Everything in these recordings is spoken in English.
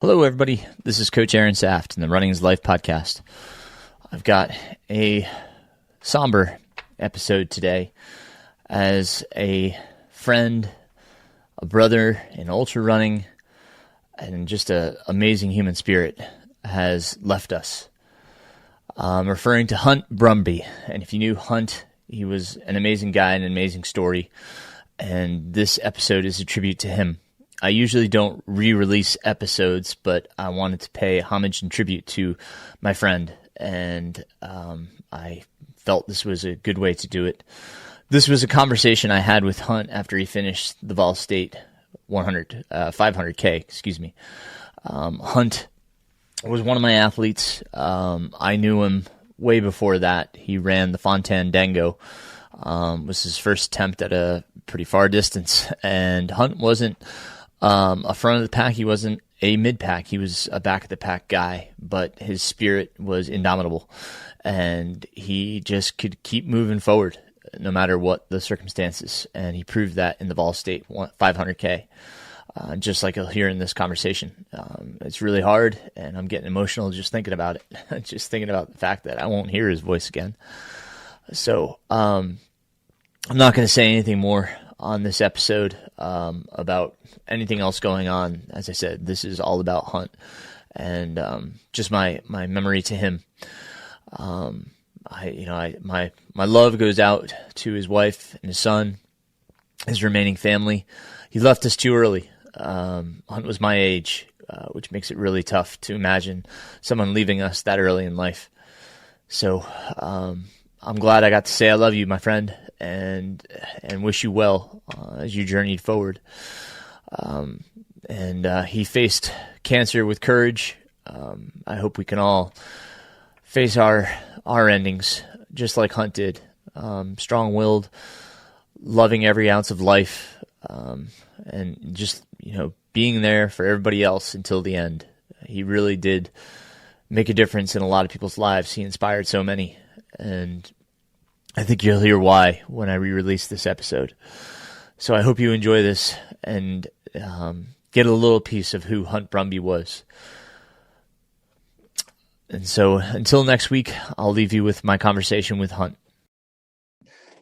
Hello, everybody. This is Coach Aaron Saft in the Running is Life podcast. I've got a somber episode today as a friend, a brother in ultra running, and just an amazing human spirit has left us. I'm referring to Hunt Brumby. And if you knew Hunt, he was an amazing guy and an amazing story. And this episode is a tribute to him. I usually don't re-release episodes, but I wanted to pay homage and tribute to my friend, and I felt this was a good way to do it. This was a conversation I had with Hunt after he finished the Vol State 500K. Hunt was one of my athletes. I knew him way before that. He ran the Fontaine Dango. Was his first attempt at a pretty far distance, and Hunt wasn't a front of the pack. He wasn't a mid-pack. He was a back-of-the-pack guy, but his spirit was indomitable, and he just could keep moving forward no matter what the circumstances, and he proved that in the Vol State 500K, just like you'll hear in this conversation. It's really hard, and I'm getting emotional just thinking about it, just thinking about the fact that I won't hear his voice again. So I'm not going to say anything more on this episode about anything else going on. As I said, this is all about Hunt and just my memory to him. My love goes out to his wife and his son, his remaining family. He left us too early. Hunt was my age, which makes it really tough to imagine someone leaving us that early in life. So I'm glad I got to say I love you, my friend, and wish you well as you journeyed forward. He faced cancer with courage. I hope we can all face our endings just like Hunt did. Strong-willed, loving every ounce of life, and just being there for everybody else until the end. He really did make a difference in a lot of people's lives. He inspired so many. And I think you'll hear why when I re-release this episode. So I hope you enjoy this and get a little piece of who Hunt Brumby was. And so until next week, I'll leave you with my conversation with Hunt.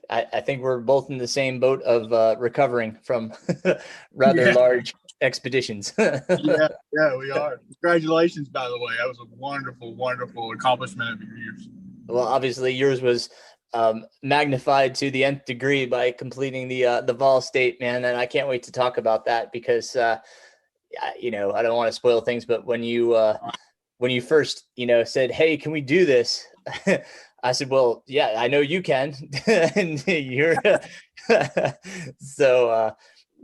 I think we're both in the same boat of recovering from rather large expeditions. yeah, we are. Congratulations, by the way. That was a wonderful, wonderful accomplishment of yours. Well, obviously yours was magnified to the nth degree by completing the Vol State, man. And I can't wait to talk about that because, I don't want to spoil things, but when you first, said, "Hey, can we do this?" I said, "Well, yeah, I know you can." And you're so,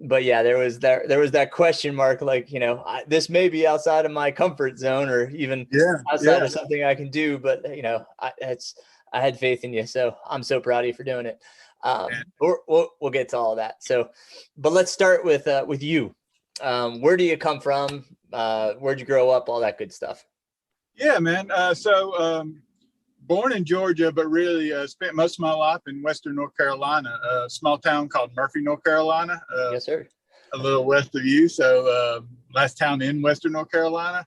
but yeah, there was that question mark, like, this may be outside of my comfort zone or even outside of something I can do, but I had faith in you. So I'm so proud of you for doing it. We'll get to all of that. So, but let's start with you. Where do you come from? Where'd you grow up? All that good stuff. Yeah, man. Born in Georgia, but really spent most of my life in Western North Carolina, a small town called Murphy, North Carolina. Yes, sir. A little west of you. So last town in Western North Carolina.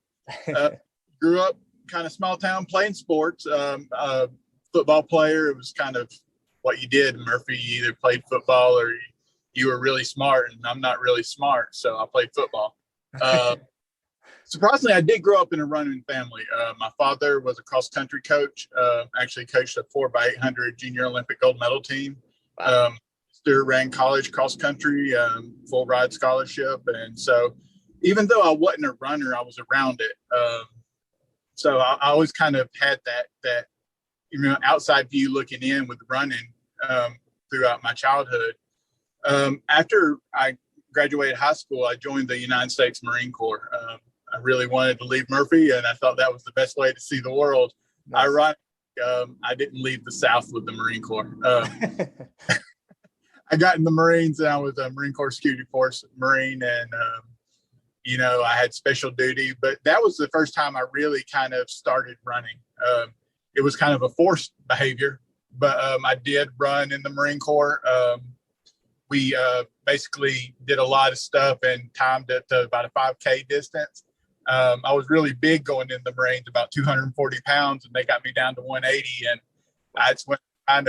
Grew up kind of small town playing sports. Football player. It was kind of what you did in Murphy. You either played football or you were really smart, and I'm not really smart, so I played football. Surprisingly, I did grow up in a running family. My father was a cross-country coach, actually coached a 4x800 junior Olympic gold medal team. Wow. Still ran college cross-country, full ride scholarship. And so even though I wasn't a runner, I was around it. So I always kind of had that outside view looking in with running throughout my childhood. After I graduated high school, I joined the United States Marine Corps. I really wanted to leave Murphy, and I thought that was the best way to see the world. Nice. Ironically, I didn't leave the South with the Marine Corps. I got in the Marines, and I was a Marine Corps Security Force Marine, and I had special duty. But that was the first time I really kind of started running. It was kind of a forced behavior, but I did run in the Marine Corps. We basically did a lot of stuff and timed it to about a 5K distance. I was really big going in the Marines, about 240 pounds, and they got me down to 180. And that's when I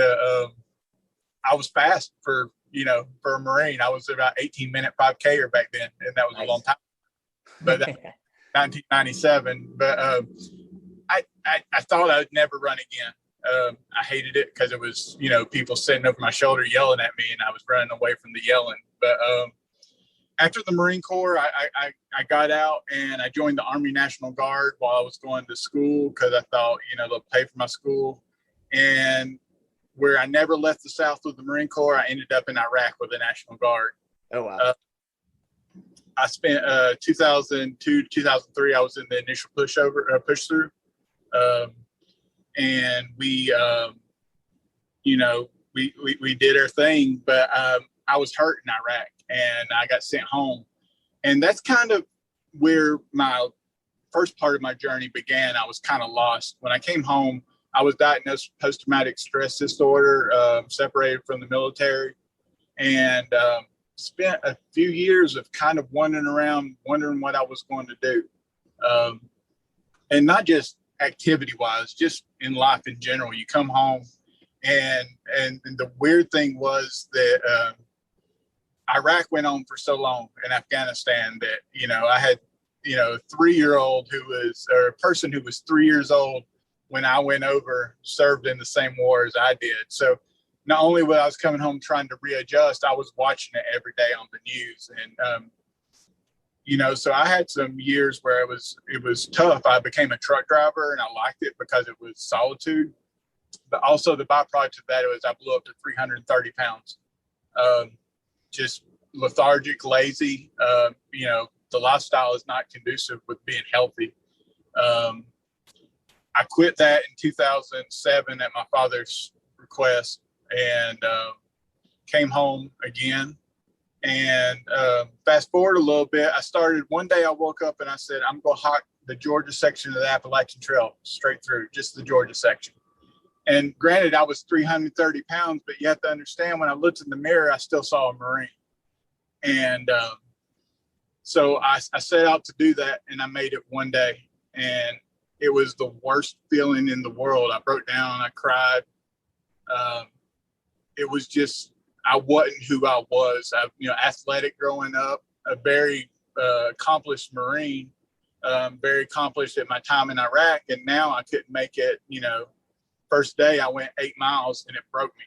was fast for a Marine. I was about 18-minute 5K back then, and that was a long time. But 1997. But I thought I'd never run again. I hated it because it was, people sitting over my shoulder yelling at me, and I was running away from the yelling. But after the Marine Corps, I got out and I joined the Army National Guard while I was going to school because I thought, they'll pay for my school. And where I never left the South with the Marine Corps, I ended up in Iraq with the National Guard. Oh, wow. I spent 2002, 2003, I was in the initial push through. And we did our thing, but I was hurt in Iraq and I got sent home. And that's kind of where my first part of my journey began. I was kind of lost. When I came home, I was diagnosed with post-traumatic stress disorder, separated from the military, and spent a few years of kind of wandering around, wondering what I was going to do. And not just activity-wise, just in life in general. You come home, and the weird thing was that Iraq went on for so long in Afghanistan that, I had, a 3-year-old or a person who was 3 years old when I went over, served in the same war as I did. So not only was I was coming home trying to readjust, I was watching it every day on the news. And, so I had some years where it was tough. I became a truck driver and I liked it because it was solitude. But also the byproduct of that was I blew up to 330 pounds. Just lethargic, lazy. The lifestyle is not conducive with being healthy. I quit that in 2007 at my father's request and came home again. And fast forward a little bit, one day I woke up and I said, I'm going to hike the Georgia section of the Appalachian Trail straight through, just the Georgia section. And granted, I was 330 pounds, but you have to understand when I looked in the mirror, I still saw a Marine. And so I set out to do that, and I made it one day. And it was the worst feeling in the world. I broke down, I cried. It was just, I wasn't who I was. Athletic growing up, a very accomplished Marine, very accomplished at my time in Iraq. And now I couldn't make it, first day I went 8 miles and it broke me.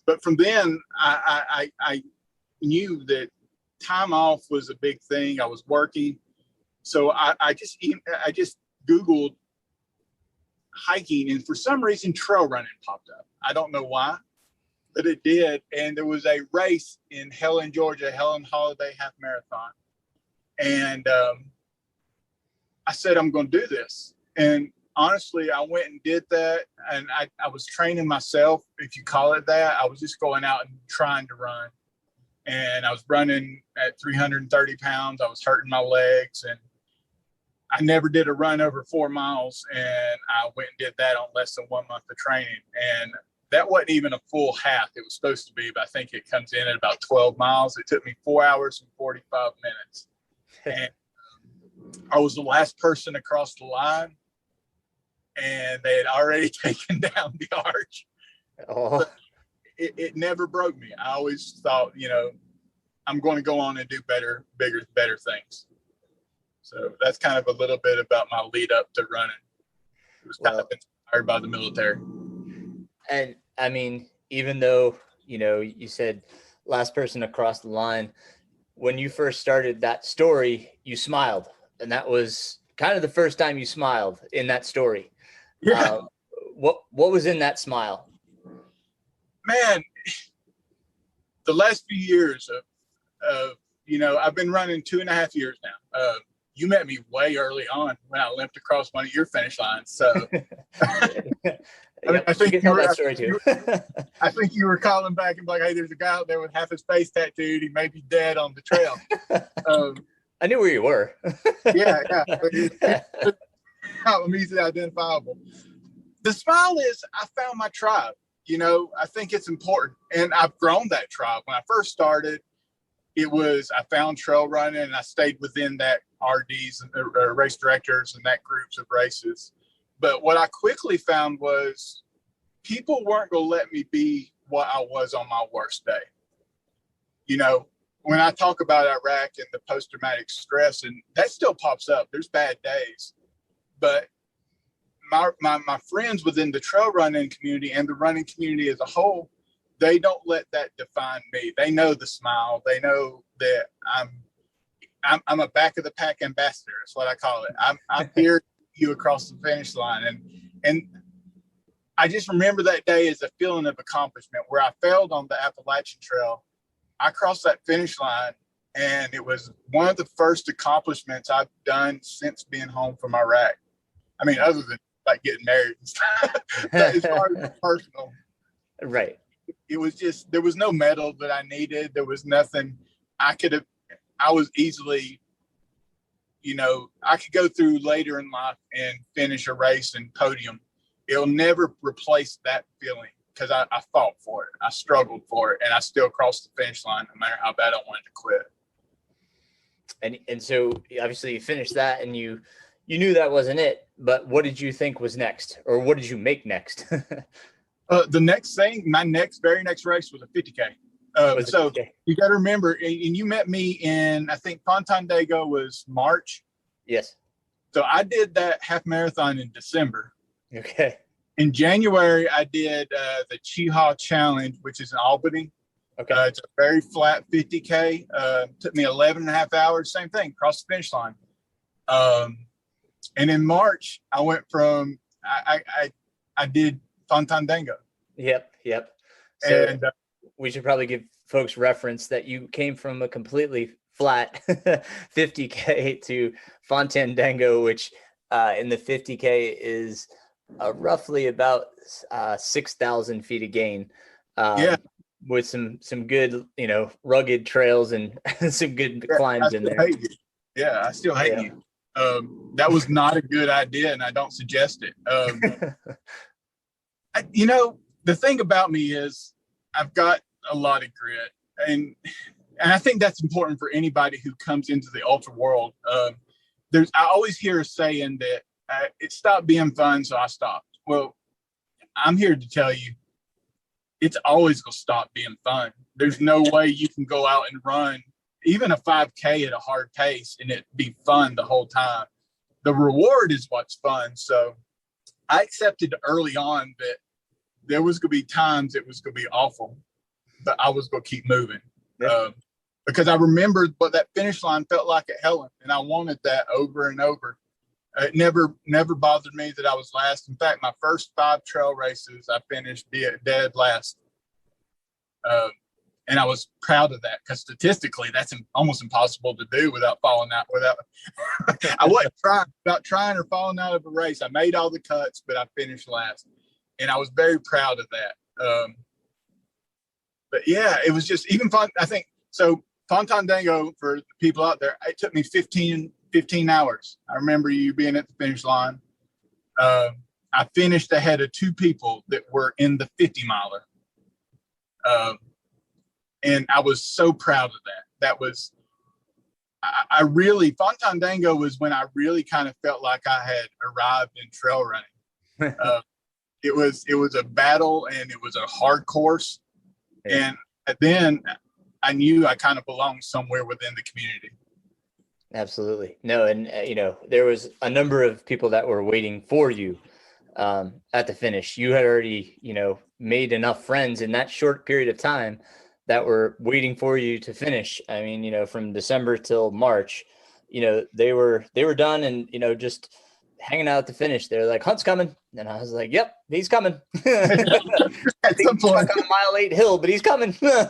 But from then I knew that time off was a big thing. I was working. So I just Googled hiking, and for some reason trail running popped up. I don't know why, but it did. And there was a race in Helen, Georgia, Helen Holiday Half Marathon. And I said, I'm going to do this. And honestly, I went and did that. And I was training myself, if you call it that. I was just going out and trying to run. And I was running at 330 pounds. I was hurting my legs. And I never did a run over 4 miles. And I went and did that on less than 1 month of training. And that wasn't even a full half. It was supposed to be, but I think it comes in at about 12 miles. It took me 4 hours and 45 minutes. And I was the last person across the line. And they had already taken down the arch. Oh. It never broke me. I always thought, I'm going to go on and do better things. So that's kind of a little bit about my lead up to running. It was kind of inspired by the military. And I mean, even though, you said last person across the line, when you first started that story, you smiled. And that was kind of the first time you smiled in that story. Yeah. What was in that smile? Man, the last few years of I've been running 2.5 years now. You met me way early on when I limped across one of your finish lines. So I think you tell that story too. I think you were calling back and like, hey, there's a guy out there with half his face tattooed. He may be dead on the trail. I knew where you were. Yeah. I'm easily identifiable. The smile is I found my tribe. I think it's important. And I've grown that tribe. When I first started, I found trail running and I stayed within that RDs and race directors and that groups of races. But what I quickly found was people weren't going to let me be what I was on my worst day. You know, when I talk about Iraq and the post-traumatic stress, and that still pops up, there's bad days, but my friends within the trail running community and the running community as a whole, they don't let that define me. They know the smile. They know that I'm a back of the pack ambassador. That's what I call it. I'm here you across the finish line. And I just remember that day as a feeling of accomplishment where I failed on the Appalachian Trail. I crossed that finish line, and it was one of the first accomplishments I've done since being home from Iraq. I mean, other than like getting married and stuff, but as far as personal, right. It was just, there was no medal that I needed. There was nothing I was easily, you know, I could go through later in life and finish a race and podium. It'll never replace that feeling because I fought for it. I struggled for it, and I still crossed the finish line no matter how bad I wanted to quit. And so obviously you finished that, and you knew that wasn't it, but what did you think was next, or what did you make next? The next thing, my very next race was a 50K. So 50K. You got to remember, and you met me in, I think Fontainebleau was March. Yes. So I did that half marathon in December. Okay. In January, I did the Cheehaw Challenge, which is in Albany. Okay. It's a very flat 50K. Took me 11 and a half hours. Same thing, cross the finish line. And in March, I went from I did Fontainebleau. Yep. So and we should probably give folks reference that you came from a completely flat 50K to Fontainebleau, which in the 50K is roughly about 6,000 feet of gain. With some good, you know, rugged trails and some good climbs in there. Yeah, I still hate you. That was not a good idea, and I don't suggest it. You know, the thing about me is I've got a lot of grit, and I think that's important for anybody who comes into the ultra world. I always hear a saying that it stopped being fun, so I stopped. Well, I'm here to tell you, it's always going to stop being fun. There's no way you can go out and run even a 5K at a hard pace and it be fun the whole time. The reward is what's fun. So I accepted early on that there was going to be times it was going to be awful, but I was going to keep moving. Because I remembered what that finish line felt like at Helen, and I wanted that over and over. It never bothered me that I was last. In fact, my first 5 trail races, I finished dead last. And I was proud of that because statistically, that's almost impossible to do without falling out. I wasn't trying or falling out of a race. I made all the cuts, but I finished last. And I was very proud of that. But yeah, it was just even fun. I think so. Fontainebleau, for the people out there, it took me 15 hours. I remember you being at the finish line. I finished ahead of 2 people that were in the 50 miler. And I was so proud of that. That was, Fontainebleau was when I really kind of felt like I had arrived in trail running. It was a battle, and it was a hard course. And then I knew I kind of belonged somewhere within the community. Absolutely. No. And, you know, there was a number of people that were waiting for you at the finish. You had already, you know, made enough friends in that short period of time that were waiting for you to finish. I mean, you know, from December till March, you know, they were done and, you know, just hanging out at the finish. They're like, Hunt's coming. And I was like, yep, he's coming. I think he's stuck on a mile 8 hill, but he's coming. No,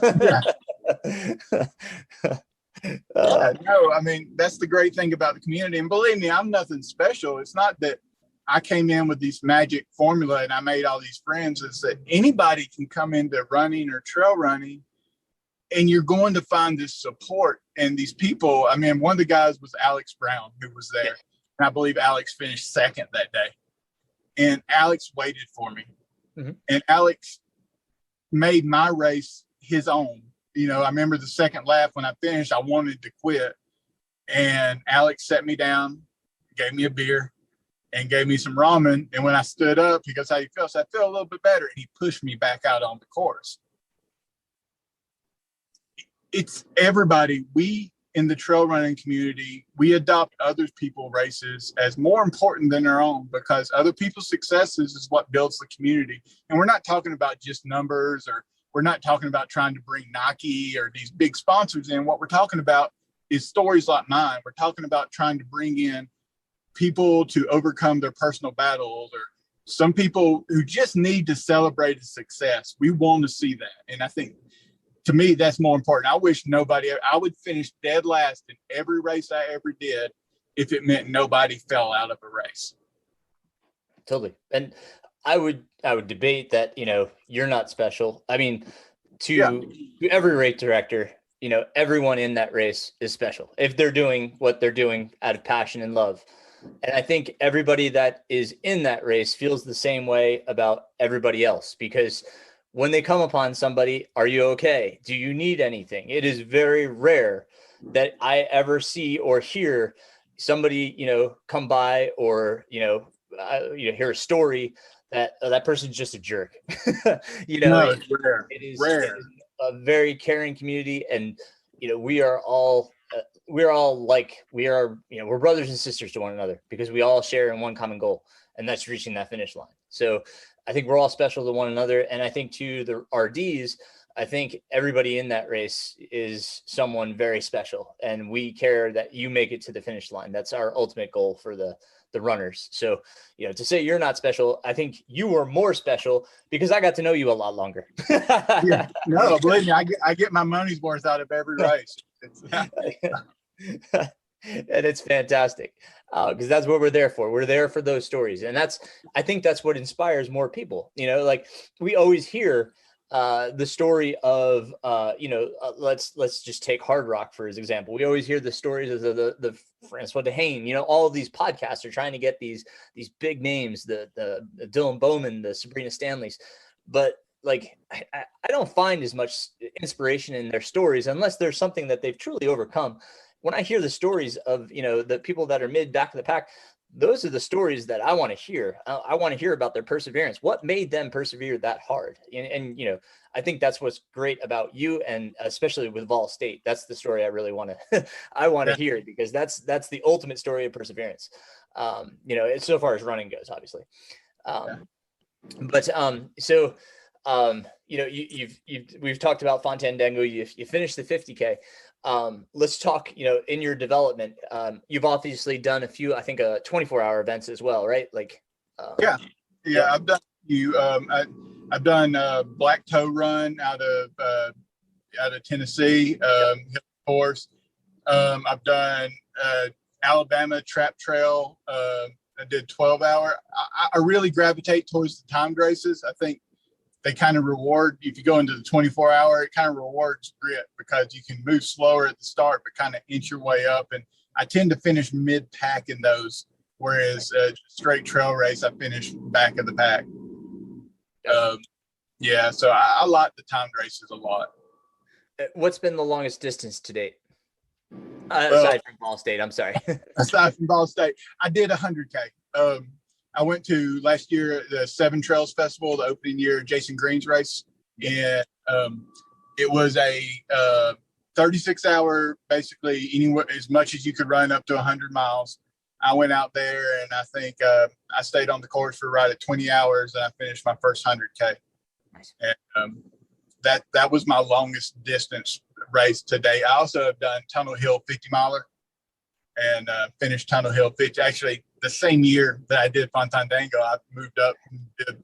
I mean, that's the great thing about the community. And believe me, I'm nothing special. It's not that I came in with this magic formula and I made all these friends. It's that anybody can come into running or trail running, and you're going to find this support and these people. I mean, one of the guys was Alex Brown, who was there. And I believe Alex finished second that day. And Alex waited for me. Mm-hmm. And Alex made my race his own. I remember the second lap when I finished, I wanted to quit. And Alex set me down, gave me a beer, and gave me some ramen. And when I stood up, he goes, "How you feel?" So I feel a little bit better. And he pushed me back out on the course. It's everybody. We in the trail running community, we adopt other people's races as more important than our own, because other people's successes is what builds the community. And we're not talking about just numbers, or we're not talking about trying to bring Nike or these big sponsors in. What we're talking about is stories like mine. We're talking about trying to bring in people to overcome their personal battles, or some people who just need to celebrate a success. We want to see that. And I think, to me, that's more important. I wish I would finish dead last in every race I ever did if it meant nobody fell out of a race. Totally. And I would debate that, you're not special. I mean, to every race director, everyone in that race is special if they're doing what they're doing out of passion and love. And I think everybody that is in that race feels the same way about everybody else, because when they come upon somebody, are you okay? Do you need anything? It is very rare that I ever see or hear somebody, come by, or, hear a story that that person's just a jerk. No, it's rare. It is a very caring community. And, we are all like, we're brothers and sisters to one another, because we all share in one common goal, and that's reaching that finish line. So I think we're all special to one another. And I think to the RDs, I think everybody in that race is someone very special, and we care that you make it to the finish line. That's our ultimate goal for the runners. So, to say you're not special, I think you were more special because I got to know you a lot longer. Yeah. No, believe me, I get my money's worth out of every race. And it's fantastic, because that's what we're there for. We're there for those stories. And I think that's what inspires more people. Like, we always hear the story of, let's just take Hard Rock for his example. We always hear the stories of the Francois Dehane. All of these podcasts are trying to get these big names, the Dylan Bowman, the Sabrina Stanleys. But like, I don't find as much inspiration in their stories unless there's something that they've truly overcome. When I hear the stories of, the people that are back of the pack, those are the stories that I want to hear. I want to hear about their perseverance. What made them persevere that hard? And I think that's what's great about you, and especially with Vol State. That's the story I really want to hear, because that's the ultimate story of perseverance. So far as running goes, obviously. We've talked about Fandango. You finished the 50K. Let's talk, in your development, you've obviously done a few, I think, 24-hour events as well, right? Like, yeah. I've done I've done Black Toe Run out of Tennessee, course. I've done Alabama Trap Trail. I did 12-hour. I really gravitate towards the timed races. I think they kind of reward, if you go into the 24-hour, it kind of rewards grit, because you can move slower at the start, but kind of inch your way up. And I tend to finish mid-pack in those, whereas straight trail race, I finish back of the pack. So I like the timed races a lot. What's been the longest distance to date? Aside from Ball State, I'm sorry. Aside from Ball State, I did 100K. I went to last year the Seven Trails Festival, the opening year Jason Green's race, and it was a 36-hour, basically anywhere as much as you could run up to 100 miles. I went out there, and I think I stayed on the course for right at 20 hours, and I finished my first 100K. Nice. And that was my longest distance race to date. I also have done Tunnel Hill 50 miler and finished Tunnel Hill 50. Actually, the same year that I did Fandango, I moved up and did.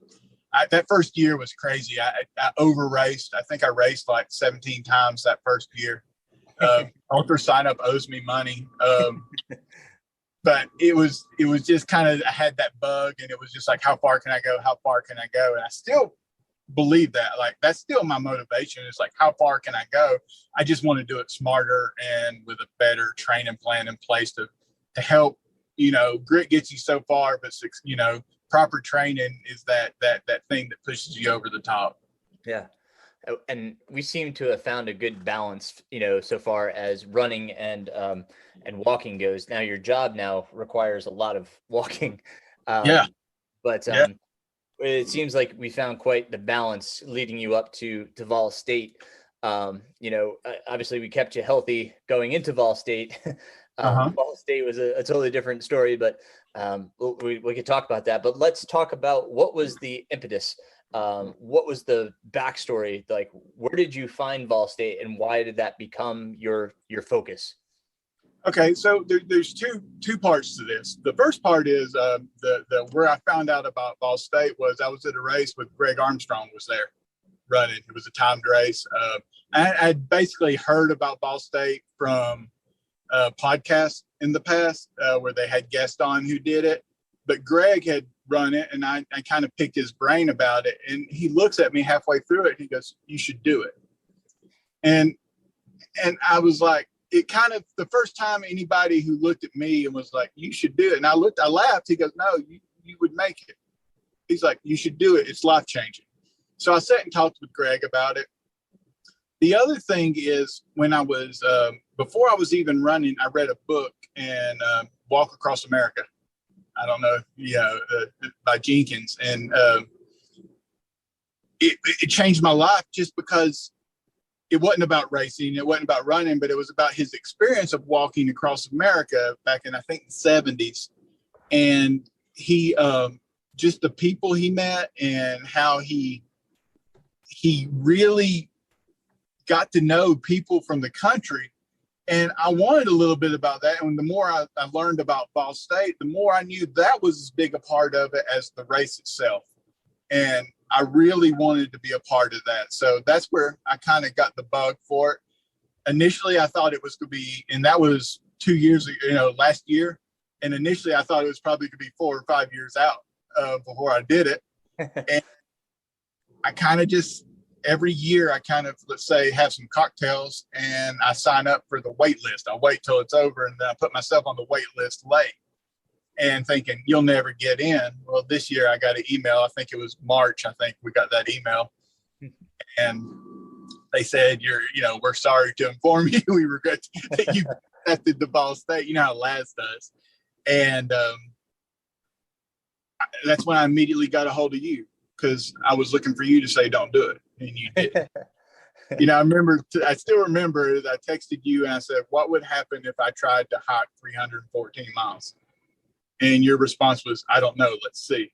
That first year was crazy. I over raced. I think I raced like 17 times that first year. Ultra Sign Up owes me money. But it was just kind of, I had that bug, and it was just like, how far can I go? How far can I go? And I still believe that, like, that's still my motivation. It's like, how far can I go? I just want to do it smarter and with a better training plan in place to help. Grit gets you so far, but proper training is that thing that pushes you over the top. Yeah. and we seem to have found a good balance, so far as running and walking goes. Now your job now requires a lot of walking, Yeah. but Yeah. it seems like we found quite the balance leading you up to Vol State. Obviously we kept you healthy going into Vol State. Uh-huh. Vol State was a totally different story, but we could talk about that. But let's talk about what was the impetus. What was the backstory? Like, where did you find Vol State, and why did that become your focus? Okay, so there's two parts to this. The first part is the where I found out about Ball State was I was at a race with Greg Armstrong was there running. It was a timed race. I'd basically heard about Ball State from podcasts in the past where they had guests on who did it, but Greg had run it, and I kind of picked his brain about it. And he looks at me halfway through it. He goes, "You should do it." And I was like, it kind of the first time anybody who looked at me and was like, "You should do it." And I laughed. He goes, "No, you would make it." He's like, "You should do it. It's life changing." So I sat and talked with Greg about it. The other thing is when I was, before I was even running, I read a book and Walk Across America. I don't know, by Jenkins. And it changed my life just because it wasn't about racing. It wasn't about running, but it was about his experience of walking across America back in, I think, the 70s. And he, just the people he met and how he really got to know people from the country. And I wanted a little bit about that. And the more I learned about Ball State, the more I knew that was as big a part of it as the race itself. And I really wanted to be a part of that. So that's where I kind of got the bug for it. Initially, I thought it was going to be, and that was 2 years ago, last year. And initially, I thought it was probably going to be 4 or 5 years out before I did it. And I kind of just, every year I kind of, let's say, have some cocktails and I sign up for the wait list. I wait till it's over and then I put myself on the wait list late and thinking you'll never get in. Well, this year I got an email. I think it was March. I think we got that email and they said, we're sorry to inform you. We regret that you accepted the Ball State. You know how Laz does. And that's when I immediately got a hold of you because I was looking for you to say, don't do it. And you did. I still remember I texted you and I said, what would happen if I tried to hike 314 miles? And your response was, I don't know. Let's see.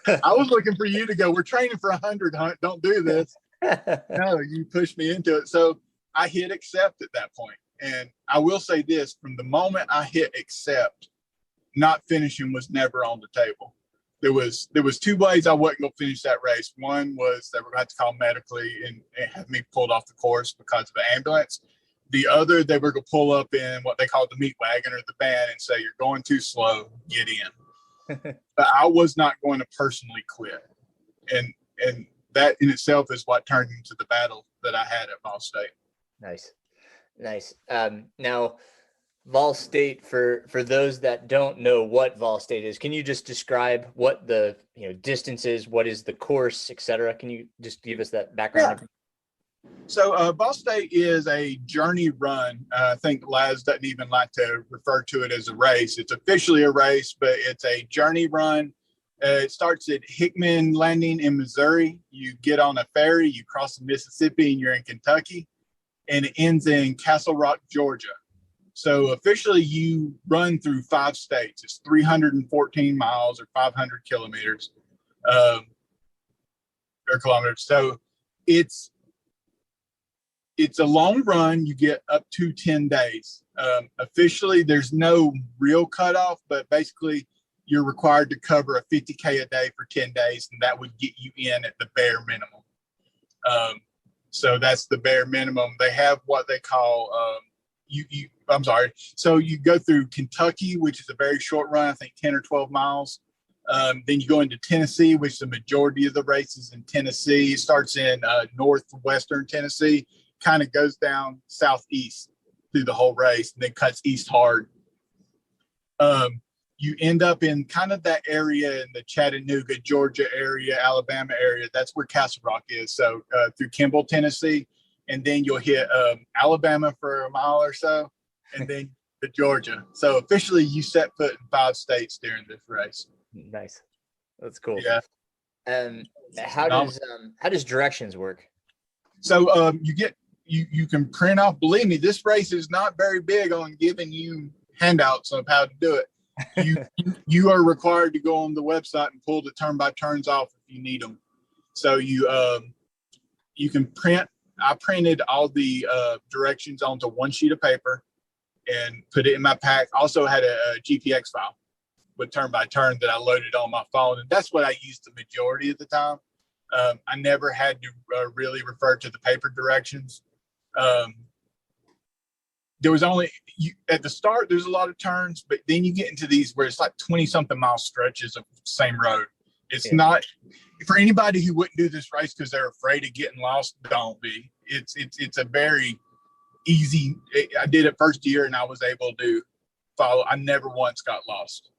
I was looking for you to go, we're training for 100, Hunt. Don't do this. No, you pushed me into it. So I hit accept at that point. And I will say this, from the moment I hit accept, not finishing was never on the table. There was 2 ways I wasn't going to finish that race. One was they were going to have to call medically and have me pulled off the course because of the ambulance. The other, they were going to pull up in what they called the meat wagon or the van and say, you're going too slow, get in. But I was not going to personally quit. And that in itself is what turned into the battle that I had at Ball State. Nice. Now, Vol State, for those that don't know what Vol State is, can you just describe what the distance is, what is the course, etc.? Can you just give us that background? Yeah. So Vol State is a journey run. I think Laz doesn't even like to refer to it as a race. It's officially a race, but it's a journey run. It starts at Hickman Landing in Missouri. You get on a ferry, you cross the Mississippi, and you're in Kentucky. And it ends in Castle Rock, Georgia. So officially you run through 5 states. It's 314 miles or 500 kilometers or kilometers. So it's a long run. You get up to 10 days. Officially, there's no real cutoff, but basically you're required to cover a 50K a day for 10 days, and that would get you in at the bare minimum. So that's the bare minimum. They have what they call I'm sorry. So you go through Kentucky, which is a very short run, I think 10 or 12 miles. Then you go into Tennessee, which the majority of the races in Tennessee. It starts in northwestern Tennessee, kind of goes down southeast through the whole race, and then cuts east hard. you end up in kind of that area in the Chattanooga, Georgia area, Alabama area. That's where Castle Rock is. So through Kimball, Tennessee, and then you'll hit Alabama for a mile or so, and then to Georgia. So officially, you set foot in 5 states during this race. Nice, that's cool. Yeah. And how does directions work? So you can print off. Believe me, this race is not very big on giving you handouts of how to do it. You are required to go on the website and pull the turn by turns off if you need them. So you can print. I printed all the directions onto one sheet of paper and put it in my pack. Also had a GPX file with turn by turn that I loaded on my phone, and that's what I used the majority of the time. I never had to really refer to the paper directions. There was only at the start, there's a lot of turns, but then you get into these where it's like 20 something mile stretches of the same road. It's not for anybody who wouldn't do this race because they're afraid of getting lost. Don't be. It's a very easy. I did it first year and I was able to follow. I never once got lost.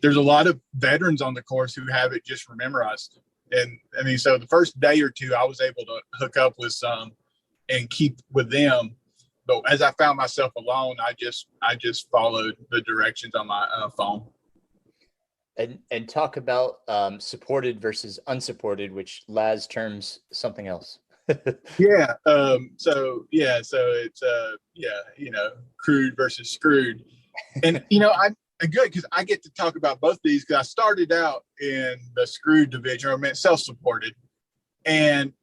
There's a lot of veterans on the course who have it just memorized. And I mean, so the first day or two, I was able to hook up with some and keep with them. But as I found myself alone, I just followed the directions on my phone. And talk about supported versus unsupported, which Laz terms something else. Yeah. So it's crude versus screwed. And I'm good because I get to talk about both of these because I started out in the screwed division, or I meant self-supported. And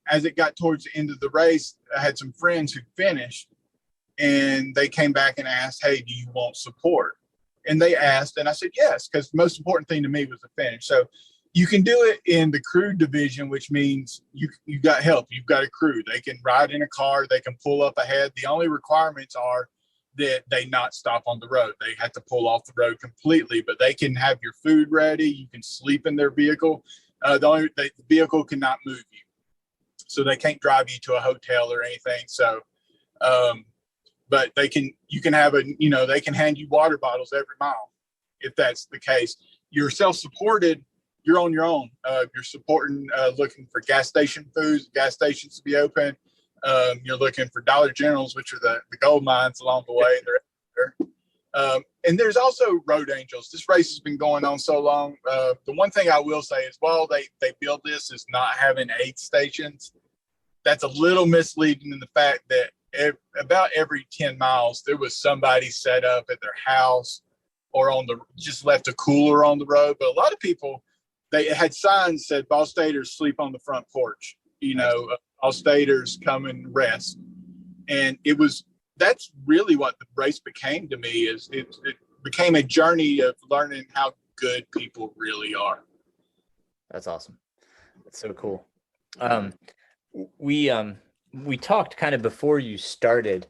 as it got towards the end of the race, I had some friends who finished and they came back and asked, "Hey, do you want support?" And they asked, and I said, yes, because the most important thing to me was the finish. So you can do it in the crew division, which means you got help. You've got a crew. They can ride in a car. They can pull up ahead. The only requirements are that they not stop on the road. They have to pull off the road completely, but they can have your food ready. You can sleep in their vehicle. The vehicle cannot move you. So they can't drive you to a hotel or anything. So, but you can they can hand you water bottles every mile if that's the case. You're self-supported, you're on your own. You're supporting, looking for gas station foods, gas stations to be open. You're looking for Dollar Generals, which are the gold mines along the way. They're there. And there's also road angels. This race has been going on so long. The one thing I will say is while they build this as not having aid stations, that's a little misleading in the fact that about every 10 miles, there was somebody set up at their house or just left a cooler on the road. But a lot of people, they had signs that said, Ball Staters sleep on the front porch, All Staters come and rest. And that's really what the race became to me is it became a journey of learning how good people really are. That's awesome. That's so cool. We talked kind of before you started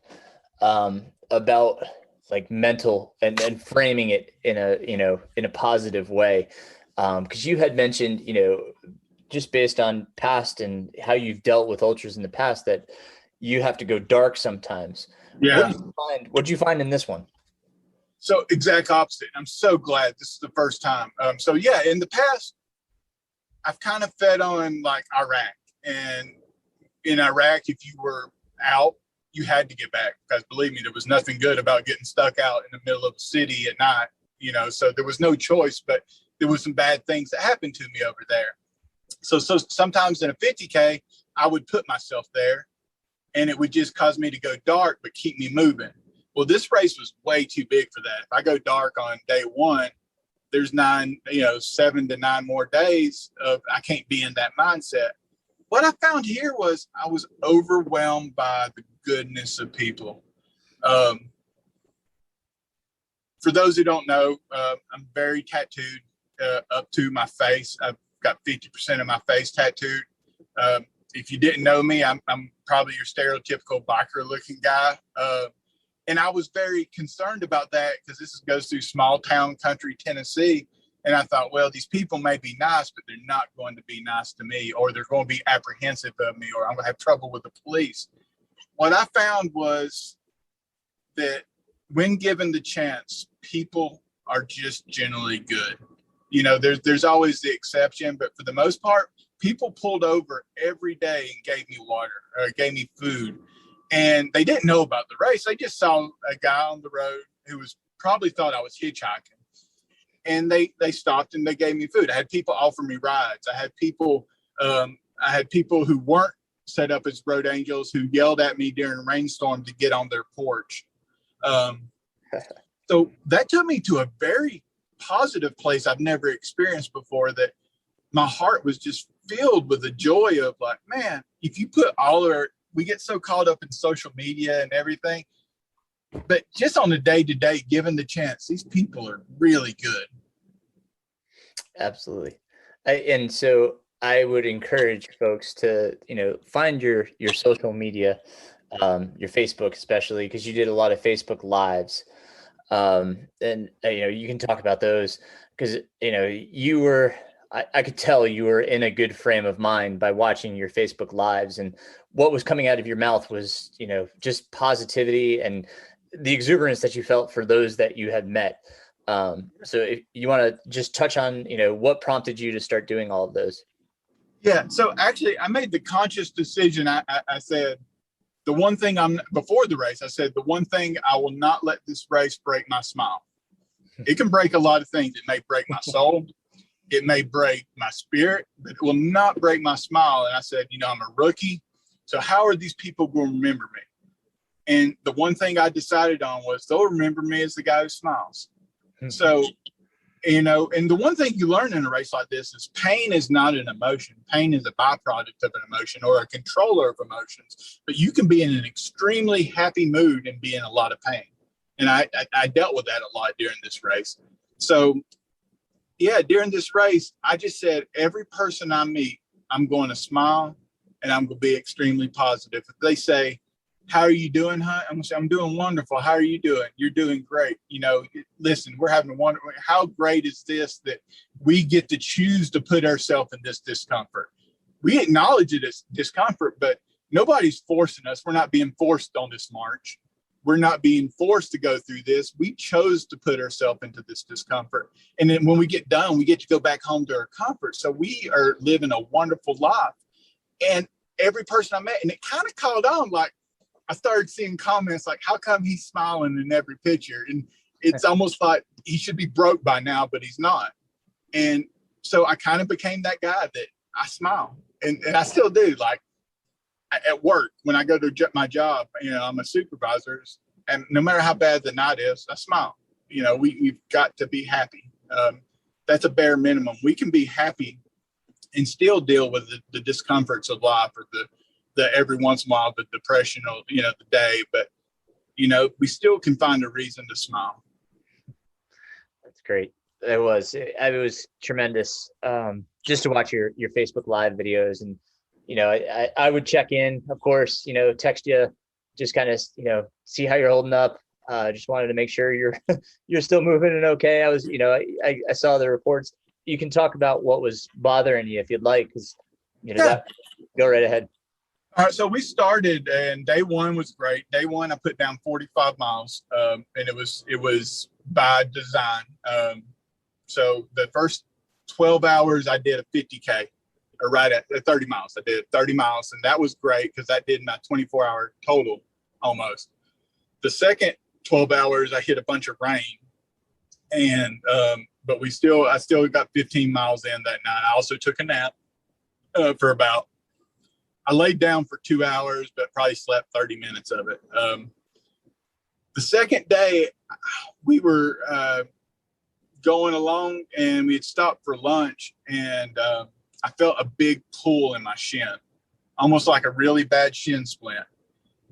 about like mental and framing it in a positive way. Because you had mentioned, just based on past and how you've dealt with ultras in the past, that you have to go dark sometimes. Yeah. What did you find in this one? So exact opposite. I'm so glad this is the first time. In the past, I've kind of fed on like Iraq, and in Iraq, if you were out, you had to get back because believe me, there was nothing good about getting stuck out in the middle of a city at night, so there was no choice, but there was some bad things that happened to me over there. So sometimes in a 50K, I would put myself there and it would just cause me to go dark, but keep me moving. Well, this race was way too big for that. If I go dark on day one, there's 7 to 9 more days of I can't be in that mindset. What I found here was I was overwhelmed by the goodness of people. For those who don't know, I'm very tattooed up to my face. I've got 50% of my face tattooed. If you didn't know me, I'm probably your stereotypical biker looking guy. And I was very concerned about that because this goes through small town country Tennessee. And I thought, well, these people may be nice, but they're not going to be nice to me, or they're going to be apprehensive of me, or I'm going to have trouble with the police. What I found was that when given the chance, people are just generally good. You know, there's always the exception, but for the most part, people pulled over every day and gave me water or gave me food. And they didn't know about the race. They just saw a guy on the road who was probably thought I was hitchhiking. And they stopped and they gave me food. I had people offer me rides. I had people who weren't set up as road angels who yelled at me during a rainstorm to get on their porch. So that took me to a very positive place I've never experienced before, that my heart was just filled with the joy of like, man, if you put we get so caught up in social media and everything, but just on the day-to-day, given the chance, these people are really good. Absolutely. And so I would encourage folks to, find your social media, your Facebook, especially because you did a lot of Facebook lives. And you can talk about those because, I could tell you were in a good frame of mind by watching your Facebook lives, and what was coming out of your mouth was, just positivity and the exuberance that you felt for those that you had met. So if you want to just touch on, what prompted you to start doing all of those? Yeah. So actually I made the conscious decision. I said, the one thing before the race, I said, the one thing I will not let this race break my smile. It can break a lot of things. It may break my soul. It may break my spirit, but it will not break my smile. And I said, I'm a rookie. So how are these people going to remember me? And the one thing I decided on was they'll remember me as the guy who smiles. So, and the one thing you learn in a race like this is pain is not an emotion. Pain is a byproduct of an emotion or a controller of emotions. But you can be in an extremely happy mood and be in a lot of pain. And I dealt with that a lot during this race. So, yeah, during this race, I just said, every person I meet, I'm going to smile and I'm going to be extremely positive. If they say, how are you doing, Hunt? I'm going to say, I'm doing wonderful. How are you doing? You're doing great. Listen, we're having a wonderful. How great is this that we get to choose to put ourselves in this discomfort? We acknowledge it as discomfort, but nobody's forcing us. We're not being forced on this march. We're not being forced to go through this. We chose to put ourselves into this discomfort. And then when we get done, we get to go back home to our comfort. So we are living a wonderful life. And every person I met, and it kind of called on, like, I started seeing comments like, how come he's smiling in every picture? And it's almost like he should be broke by now, but he's not. And so I kind of became that guy that I smile. And I still do. Like, at work, when I go to my job, I'm a supervisor, and no matter how bad the night is, I smile. We've got to be happy. That's a bare minimum. We can be happy and still deal with the discomforts of life, or the every once in a while, the depression, or, the day, but, we still can find a reason to smile. That's great. It was tremendous. Just to watch your Facebook Live videos, and, I would check in, of course, text you, just kind of, see how you're holding up. Just wanted to make sure you're still moving and okay. I was, I saw the reports. You can talk about what was bothering you if you'd like, because, go right ahead. All right, so we started, and day one was great. Day one, I put down 45 miles, and it was by design. So the first 12 hours, I did a 50K, or right at 30 miles. I did 30 miles, and that was great because that did my 24-hour total almost. The second 12 hours, I hit a bunch of rain, and but I still got 15 miles in that night. I also took a nap I laid down for 2 hours, but probably slept 30 minutes of it. The second day, we were going along, and we had stopped for lunch, and I felt a big pull in my shin, almost like a really bad shin splint.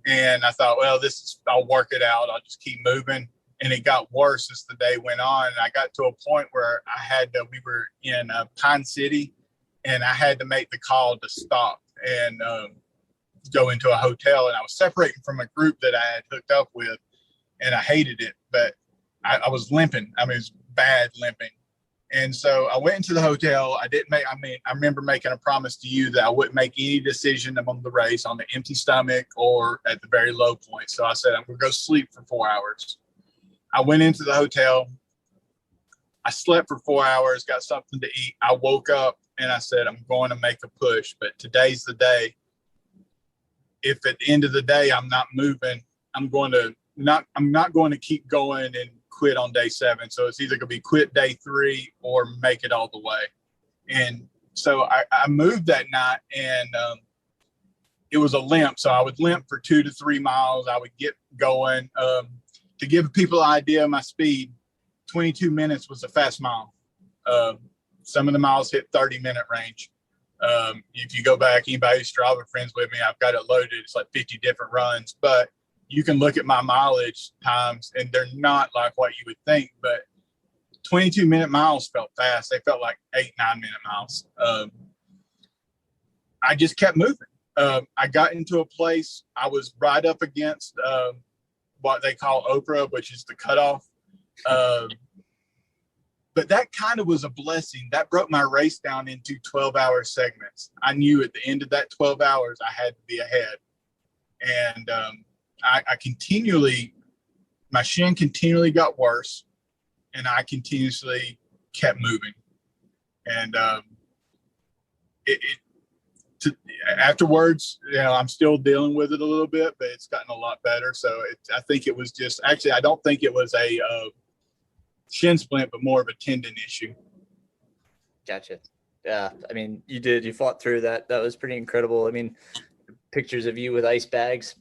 And I thought, well, I'll work it out. I'll just keep moving. And it got worse as the day went on. And I got to a point where we were in Pine City, and I had to make the call to stop and go into a hotel. And I was separating from a group that I had hooked up with, and I hated it, but I was limping. I mean, it was bad limping. And so I went into the hotel. I remember making a promise to you that I wouldn't make any decision among the race on the empty stomach or at the very low point. So I said, I'm going to go sleep for 4 hours. I went into the hotel. I slept for 4 hours, got something to eat. I woke up and I said, I'm going to make a push, but today's the day. If at the end of the day I'm not moving, I'm not going to keep going and quit on day 7. So it's either going to be quit day 3 or make it all the way. And so I moved that night, and it was a limp. So I would limp for 2 to 3 miles. I would get going. To give people an idea of my speed, 22 minutes was a fast mile. Some of the miles hit 30-minute range. If you go back, anybody who's Strava friends with me, I've got it loaded. It's like 50 different runs, but you can look at my mileage times and they're not like what you would think, but 22-minute miles felt fast. They felt like 8-9-minute miles. I just kept moving. I got into a place, I was right up against what they call Oprah, which is the cutoff. But that kind of was a blessing. That broke my race down into 12-hour segments. I knew at the end of that 12 hours, I had to be ahead. And I continually, my shin continually got worse, and I continuously kept moving. And afterwards, I'm still dealing with it a little bit, but it's gotten a lot better. So I think it was just, actually, I don't think it was a shin splint, but more of a tendon issue. Gotcha. Yeah. I mean, you fought through that. That was pretty incredible. I mean, pictures of you with ice bags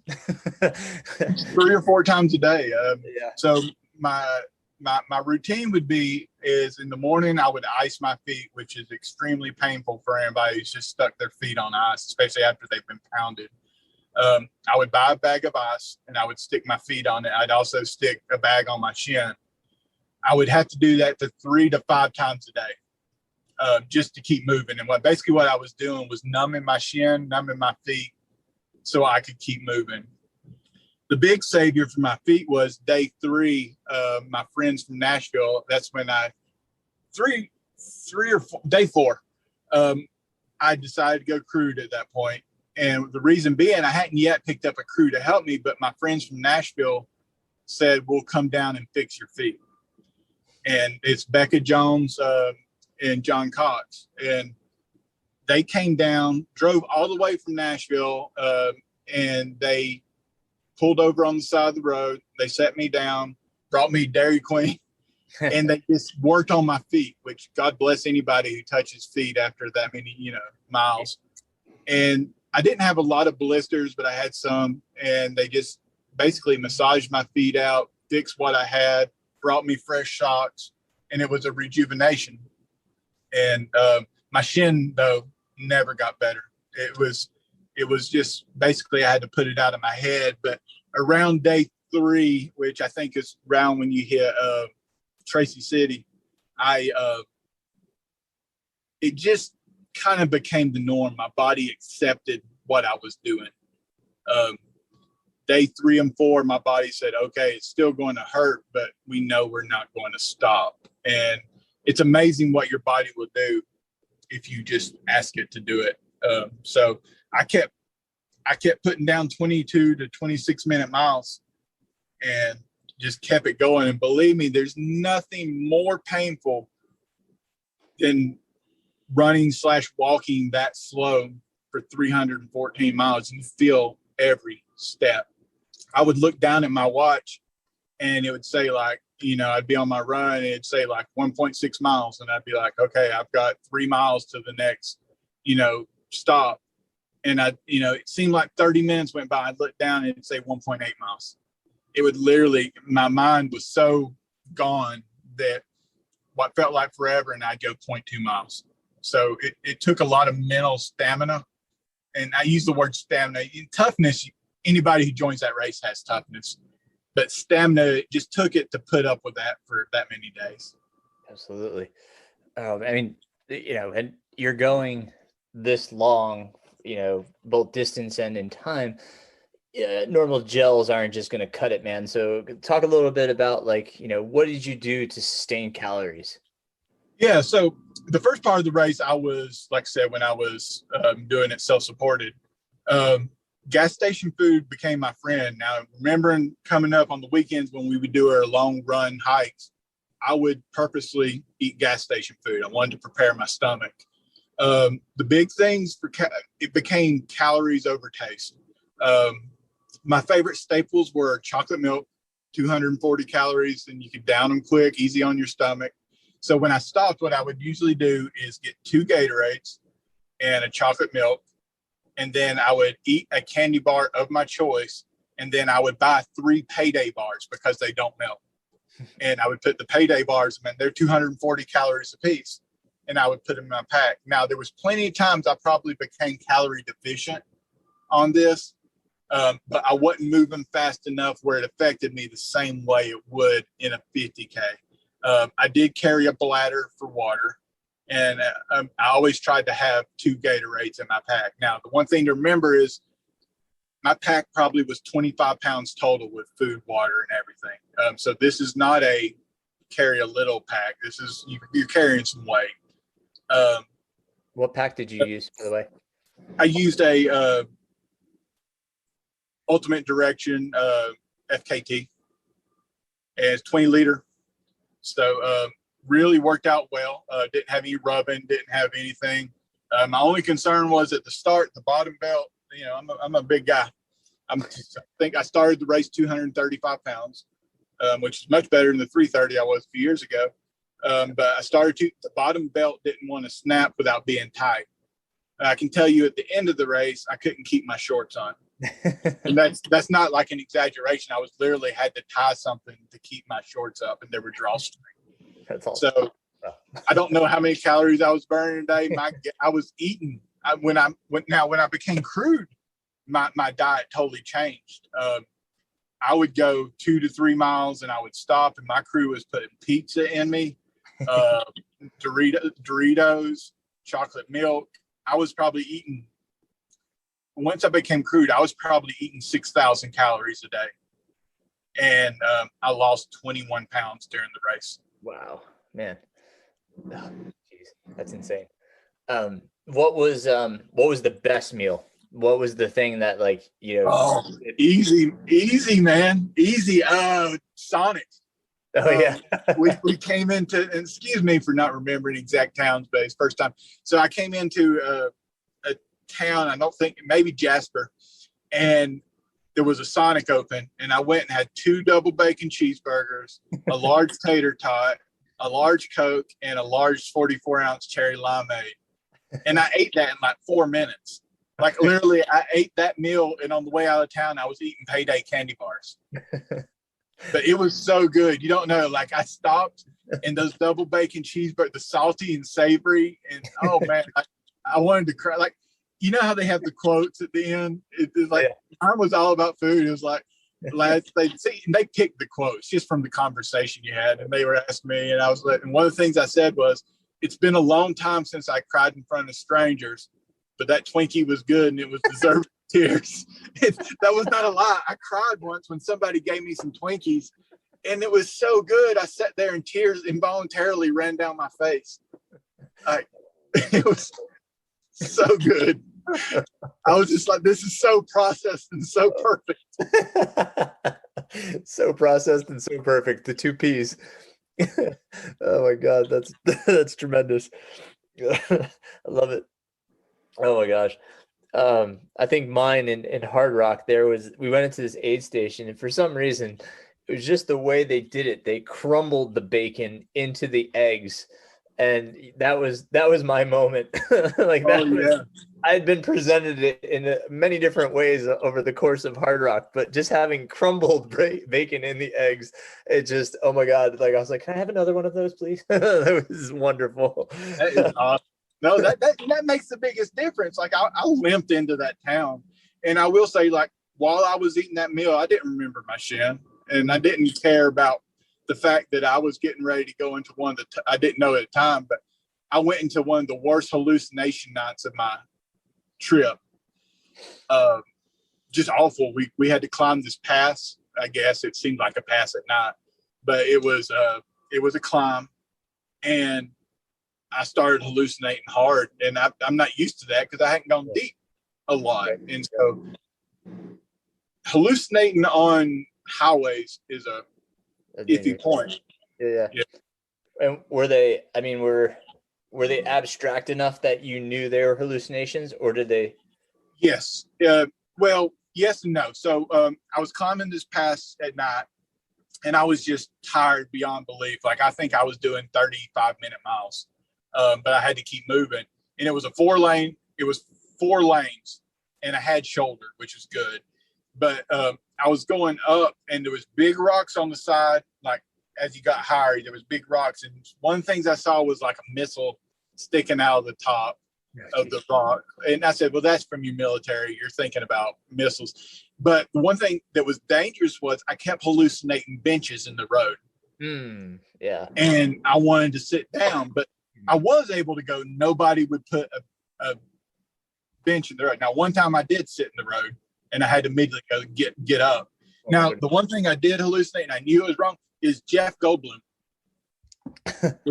3 or 4 times a day. Yeah. So my routine is in the morning, I would ice my feet, which is extremely painful for anybody who's just stuck their feet on ice, especially after they've been pounded. I would buy a bag of ice and I would stick my feet on it. I'd also stick a bag on my shin. I would have to do that to 3 to 5 times a day, just to keep moving. And what I was doing was numbing my shin, numbing my feet, so I could keep moving. The big savior for my feet was day 3. My friends from Nashville. That's when day 4. I decided to go crude at that point, and the reason being, I hadn't yet picked up a crew to help me, but my friends from Nashville said, "We'll come down and fix your feet." And it's Becca Jones and John Cox. And they came down, drove all the way from Nashville, and they pulled over on the side of the road. They set me down, brought me Dairy Queen, and they just worked on my feet, which God bless anybody who touches feet after that many, miles. And I didn't have a lot of blisters, but I had some, and they just basically massaged my feet out, fixed what I had, brought me fresh socks, and it was a rejuvenation. And my shin, though, never got better. It was just basically I had to put it out of my head. But around day 3, which I think is around when you hit Tracy City, it just kind of became the norm. My body accepted what I was doing. Day 3 and 4, my body said, okay, it's still going to hurt, but we know we're not going to stop. And it's amazing what your body will do if you just ask it to do it. So I kept putting down 22 to 26-minute miles and just kept it going. And believe me, there's nothing more painful than running/walking that slow for 314 miles. You feel every step. I would look down at my watch and it would say I'd be on my run and it'd say 1.6 miles. And I'd be like, okay, I've got 3 miles to the next, stop. And it seemed like 30 minutes went by. I'd look down and it'd say 1.8 miles. It would literally, my mind was so gone that what felt like forever, and I'd go 0.2 miles. So it took a lot of mental stamina. And I use the word stamina. Toughness, anybody who joins that race has toughness, but stamina, it just took it to put up with that for that many days. Absolutely. I mean, and you're going this long, both distance and in time. Normal gels aren't just going to cut it, man. So talk a little bit about what did you do to sustain calories? Yeah. So the first part of the race, I was, like I said, when I was doing it self-supported, gas station food became my friend. Now, remembering coming up on the weekends when we would do our long run hikes, I would purposely eat gas station food. I wanted to prepare my stomach. The big things it became calories over taste. My favorite staples were chocolate milk, 240 calories, and you could down them quick, easy on your stomach. So when I stopped, what I would usually do is get 2 Gatorades and a chocolate milk, and then I would eat a candy bar of my choice, and then I would buy 3 Payday bars because they don't melt. And I would put the Payday bars, man, they're 240 calories a piece, and I would put them in my pack. Now, there was plenty of times I probably became calorie deficient on this, but I wasn't moving fast enough where it affected me the same way it would in a 50K. I did carry a bladder for water, and I always tried to have 2 Gatorades in my pack. Now, the one thing to remember is my pack probably was 25 pounds total with food, water, and everything. So this is not a carry a little pack. This is you're carrying some weight. What pack did you use, by the way? I used a Ultimate Direction FKT, and it's 20 liter. So really worked out well. Didn't have any rubbing, didn't have anything. My only concern was at the start, the bottom belt. You know, I'm a big guy. I think I started the race 235 pounds, which is much better than the 330 I was a few years ago. But I started the bottom belt didn't want to snap without being tight. I can tell you at the end of the race, I couldn't keep my shorts on. And that's not like an exaggeration. I was literally had to tie something to keep my shorts up, and they were drawstring. That's awesome. So I don't know how many calories I was burning a day. I was eating when I became crude, my diet totally changed. I would go 2 to 3 miles and I would stop, and my crew was putting pizza in me, Doritos, chocolate milk. I was probably eating, once I became crude, I was probably eating 6,000 calories a day. And I lost 21 pounds during the race. Wow, man. Oh, geez, that's insane. What was the best meal? What was the thing that, like, you know? Oh, easy, man. Easy. Sonic. Oh, yeah. we came into, and excuse me for not remembering exact towns, but it's first time. So I came into a town, I don't think, maybe Jasper, and there was a Sonic open, and I went and had 2 double bacon cheeseburgers, a large tater tot, a large Coke, and a large 44-ounce cherry limeade. And I ate that in like 4 minutes. Like literally, I ate that meal, and on the way out of town, I was eating Payday candy bars. But it was so good. You don't know. Like I stopped, and those double bacon cheeseburgers, the salty and savory, and oh man, I wanted to cry. Like, you know how they have the quotes at the end? It's like, mine was all about food. It was like, lads, they picked the quotes just from the conversation you had, and they were asking me, and I was like, and one of the things I said was, "It's been a long time since I cried in front of strangers, but that Twinkie was good, and it was deserved tears." That was not a lie. I cried once when somebody gave me some Twinkies, and it was so good. I sat there and tears involuntarily ran down my face. It was so good. I was just like, this is so processed and so perfect. So processed and so perfect. The 2 P's. Oh my God, that's tremendous. I love it. Oh my gosh. I think mine in Hard Rock, we went into this aid station, and for some reason it was just the way they did it. They crumbled the bacon into the eggs, and that was my moment. Like that I had been presented it in many different ways over the course of Hard Rock, but just having crumbled bacon in the eggs, it just, oh my God. Like I was like, can I have another one of those, please? That was wonderful. That is awesome. No, that makes the biggest difference. Like I limped into that town, and I will say, like, while I was eating that meal, I didn't remember my shin, and I didn't care about the fact that I was getting ready to go into one of the, I didn't know at the time, but I went into one of the worst hallucination nights of my trip. Just awful. We had to climb this pass. I guess it seemed like a pass at night, but it was a climb, and I started hallucinating hard, and I'm not used to that because I hadn't gone deep a lot. And so hallucinating on highways is a iffy point. Yeah. And were they? I mean, were they abstract enough that you knew they were hallucinations, or did they? Yes. Well, yes and no. So I was climbing this pass at night, and I was just tired beyond belief. Like I think I was doing 35-minute miles, but I had to keep moving. And it was a 4-lane. It was 4 lanes, and I had shoulder, which was good. But I was going up, and there was big rocks on the side. Like as you got higher, there was big rocks, and one of the things I saw was like a missile sticking out of the top of the rock. And I said, well, that's from your military. You're thinking about missiles. But the one thing that was dangerous was I kept hallucinating benches in the road. Yeah. And I wanted to sit down, but I was able to go. Nobody would put a bench in the road. Now, one time I did sit in the road, and I had to immediately go get up. Now, the one thing I did hallucinate, and I knew it was wrong, is Jeff Goldblum.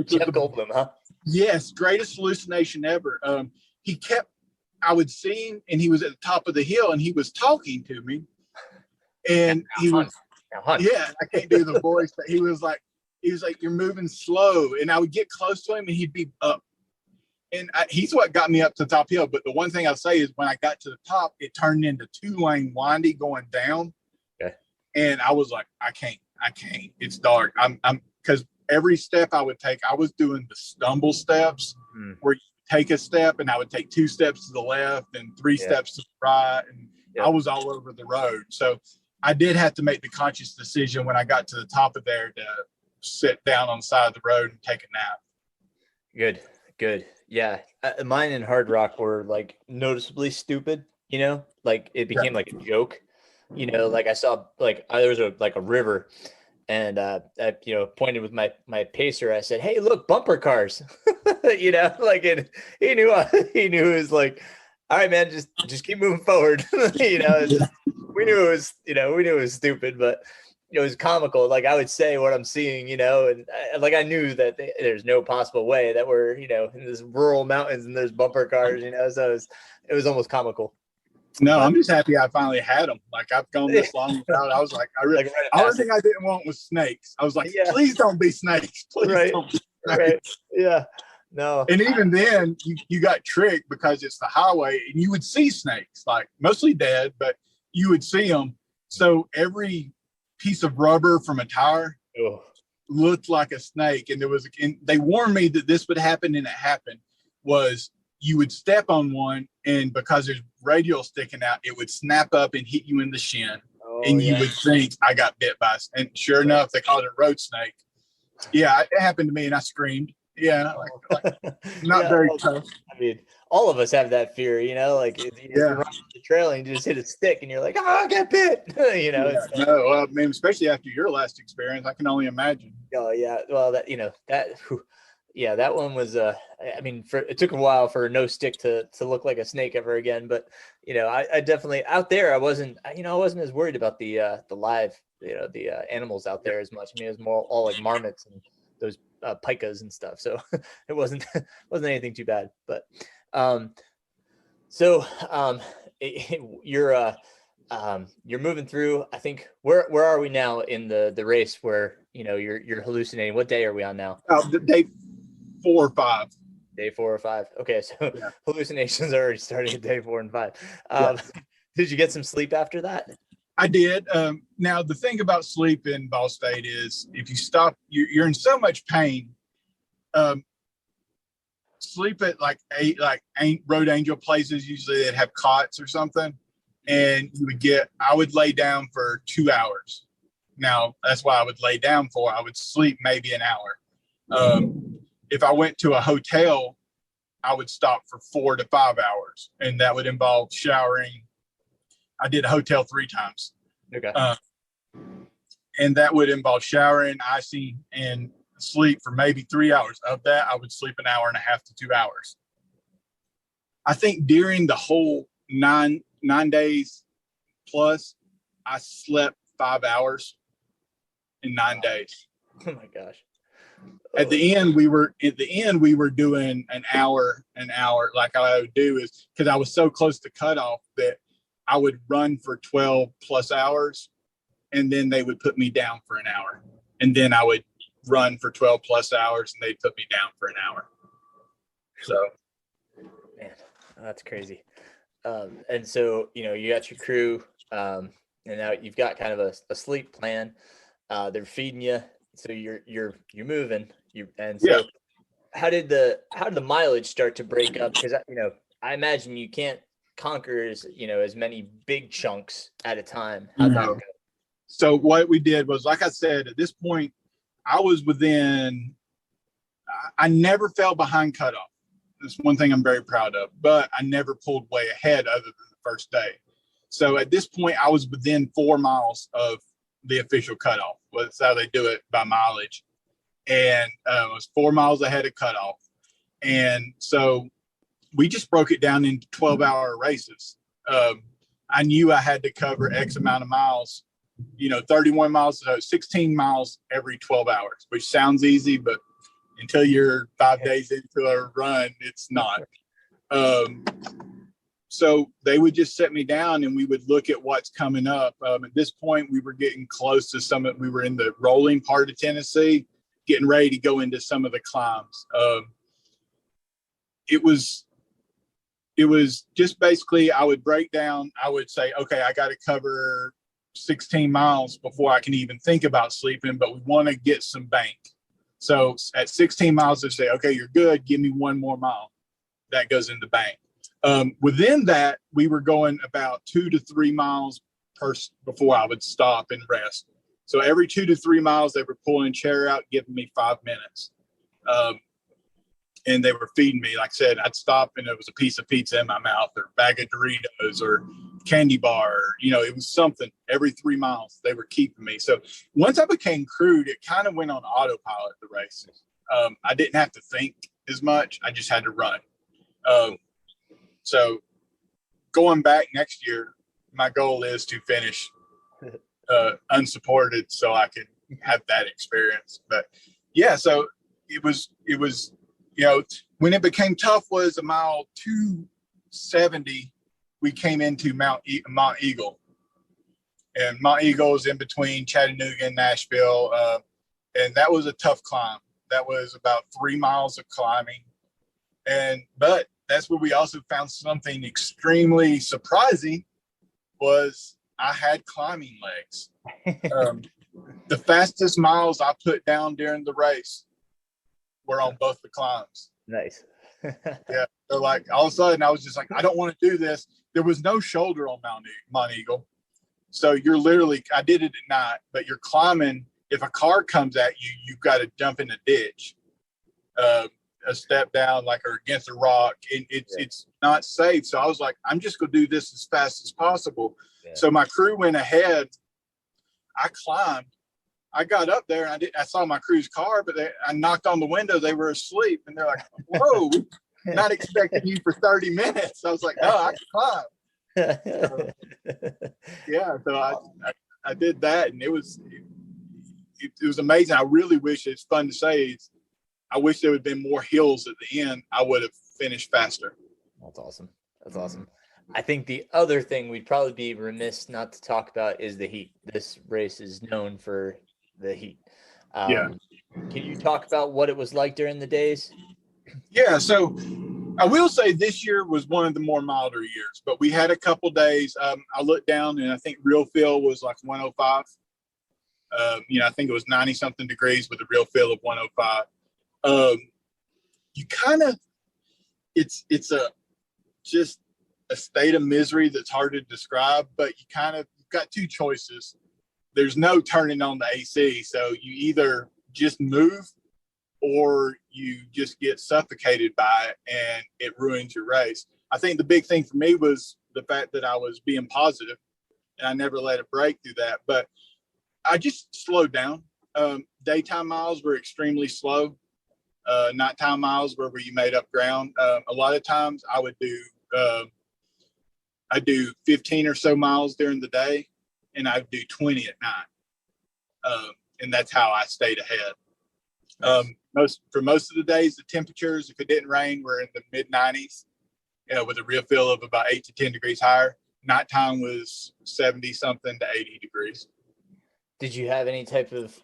Jeff Goldblum, huh? Yes, greatest hallucination ever. I would see him, and he was at the top of the hill, and he was talking to me, and he was, yeah, I can't do the voice, but he was like, you're moving slow, and I would get close to him, and he'd be up, and he's what got me up to the top hill. But the one thing I'll say is when I got to the top, it turned into 2-lane windy going down, and I was like, I can't, it's dark. I'm because every step I would take, I was doing the stumble steps where you take a step and I would take 2 steps to the left and 3 steps to the right. And I was all over the road. So I did have to make the conscious decision when I got to the top of there to sit down on the side of the road and take a nap. Good. Yeah. Mine and Hard Rock were like noticeably stupid, like it became like a joke, like I saw like there was a river. And I, pointed with my pacer. I said, "Hey, look, bumper cars." Like and he knew it was like, "All right, man, just keep moving forward." We knew it was stupid, but it was comical. Like I would say what I'm seeing, and I knew that there's no possible way that we're in this rural mountains and there's bumper cars, so it was almost comical. No, I'm just happy I finally had them. Like I've gone this long without. I was like, the only thing I didn't want was snakes. I was like, please don't be snakes. Please don't be snakes. Right. Yeah. No. And even then, you got tricked because it's the highway, and you would see snakes, like mostly dead, but you would see them. So every piece of rubber from a tire looked like a snake, and they warned me that this would happen, and it happened. Was you would step on one, and because there's radial sticking out, it would snap up and hit you in the shin. And you would think I got bit by, and sure enough, they called it a road snake. Yeah, it happened to me, and I screamed. Yeah, not very tough. I mean, all of us have that fear, like you're running the trail and you just hit a stick, and you're like, "Oh, I got bit." No, I mean, especially after your last experience, I can only imagine. Oh yeah, well that one was it took a while for no stick to look like a snake ever again, but I definitely out there I wasn't as worried about the live the animals out there as much. I mean, it was more all like marmots and those pikas and stuff, so it wasn't anything too bad. But you're moving through. I think where are we now in the race where you're hallucinating? What day are we on now? Day 4 or 5. Day 4 or 5. Okay, so hallucinations are already starting at day 4 and 5. Did you get some sleep after that? I did. Now the thing about sleep in Ball State is if you stop, you're in so much pain. Sleep at like Road Angel places usually that have cots or something, and I would lay down for 2 hours. Now that's why I would lay down for. I would sleep maybe an hour. If I went to a hotel, I would stop for 4 to 5 hours, and that would involve showering. I did a hotel 3 times. Okay. And that would involve showering, icing, and sleep for maybe 3 hours. Of that, I would sleep an hour and a half to 2 hours. I think during the whole 9 days plus, I slept 5 hours in 9 days. Oh my gosh. At the end, we were doing an hour. Like I would do is because I was so close to cutoff that I would run for 12 plus hours, and then they would put me down for an hour, and then I would run for 12 plus hours, and they'd put me down for an hour. So, man, that's crazy. And so, you know, you got your crew, and now you've got kind of a sleep plan. They're feeding you, so you're moving. So how did the mileage start to break up? Because you know, I imagine you can't conquer as many big chunks at a time. How'd that go? So what we did was, like I said, at this point, I was within. I never fell behind cutoff. That's one thing I'm very proud of. But I never pulled way ahead other than the first day. So at this point, I was within 4 miles of the official cutoff. That's how they do it, by mileage. And it was 4 miles ahead of cutoff. And so we just broke it down into 12-hour races. I knew I had to cover X amount of miles, 31 miles, 16 miles every 12 hours, which sounds easy, but until you're 5 days into a run, it's not. So they would just set me down and we would look at what's coming up. At this point, we were getting close to we were in the rolling part of Tennessee, getting ready to go into some of the climbs. It was just basically, I would break down. I would say, okay, I got to cover 16 miles before I can even think about sleeping, but we want to get some bank. So at 16 miles, they say, okay, you're good. Give me 1 more mile. That goes in the bank. Within that, we were going about 2 to 3 miles before I would stop and rest. So every 2 to 3 miles, they were pulling a chair out, giving me 5 minutes. And they were feeding me. Like I said, I'd stop and there was a piece of pizza in my mouth, or a bag of Doritos, or candy bar. It was something every 3 miles. They were keeping me. So once I became crewed, it kind of went on autopilot, the races. I didn't have to think as much. I just had to run. So going back next year, my goal is to finish unsupported so I can have that experience. But yeah, so it was, when it became tough was a mile 270, we came into Mount Eagle. And Mount Eagle is in between Chattanooga and Nashville. And that was a tough climb. That was about 3 miles of climbing. But that's where we also found something extremely surprising, was I had climbing legs. The fastest miles I put down during the race were on both the climbs. Nice. Yeah. So like all of a sudden I was just like, I don't want to do this. There was no shoulder on Mount Eagle. So you're literally, I did it at night, but you're climbing. If a car comes at you, you've got to jump in a ditch, a step down, or against a rock. It's not safe. So I was like, I'm just going to do this as fast as possible. Yeah. So my crew went ahead. I climbed. I got up there and I saw my crew's car, but I knocked on the window. They were asleep, and they're like, "Whoa, not expecting you for 30 minutes." I was like, "No, I can climb." So I did that, and it was amazing. I really wish, it's fun to say, I wish there would have been more hills at the end. I would have finished faster. That's awesome. I think the other thing we'd probably be remiss not to talk about is the heat. This race is known for the heat. Can you talk about what it was like during the days? Yeah, so I will say this year was one of the more milder years, but we had a couple days. I looked down and I think real feel was like 105. I think it was 90 something degrees with a real feel of 105. You kind of, it's just a state of misery that's hard to describe, but you've got 2 choices. There's no turning on the AC. So you either just move or you just get suffocated by it and it ruins your race. I think the big thing for me was the fact that I was being positive and I never let it break through that, but I just slowed down. Daytime miles were extremely slow. Nighttime miles were where you made up ground. A lot of times I would do 15 or so miles during the day, and I'd do 20 at night. And that's how I stayed ahead. For most of the days, the temperatures, if it didn't rain, were in the mid 90s, with a real feel of about 8 to 10 degrees higher. Nighttime was 70 something to 80 degrees. Did you have any type of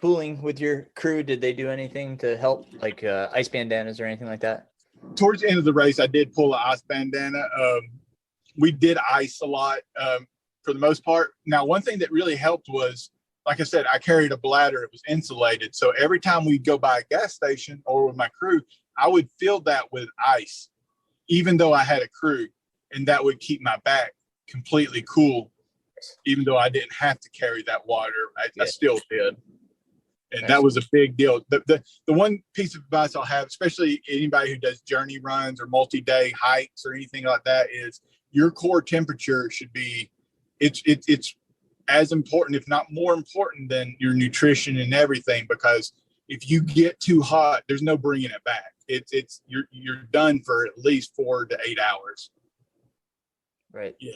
cooling with your crew? Did they do anything to help, like ice bandanas or anything like that? Towards the end of the race, I did pull an ice bandana. We did ice a lot for the most part. Now, one thing that really helped was, like I said, I carried a bladder. It was insulated. So every time we'd go by a gas station or with my crew, I would fill that with ice, even though I had a crew. And that would keep my back completely cool, even though I didn't have to carry that water. I still did. And that was a big deal. The one piece of advice I'll have, especially anybody who does journey runs or multi-day hikes or anything like that, is your core temperature should be, it's as important, if not more important than your nutrition and everything, because if you get too hot, there's no bringing it back. You're done for at least 4 to 8 hours. Right. Yeah.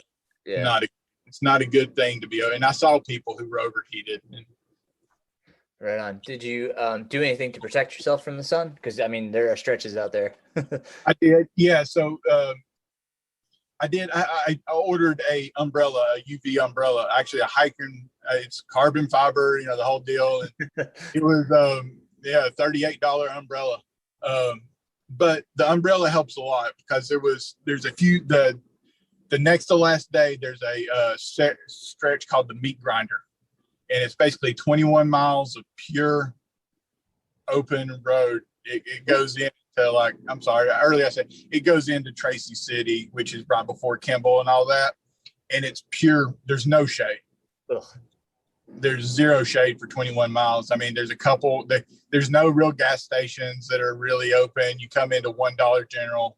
It's not a good thing to be. And I saw people who were overheated. Right on. Did you do anything to protect yourself from the sun? Because I mean, there are stretches out there. I did. Yeah. So I did. I ordered a umbrella, a UV umbrella, actually a hiking. It's carbon fiber, the whole deal. And it was $38 umbrella. But the umbrella helps a lot because there's a few the next to last day, there's a stretch called the meat grinder. And it's basically 21 miles of pure open road. It goes into earlier I said it goes into Tracy City, which is right before Kimball and all that. And it's pure, there's no shade. Ugh. There's zero shade for 21 miles. I mean, there's a couple, there's no real gas stations that are really open. You come into $1 General.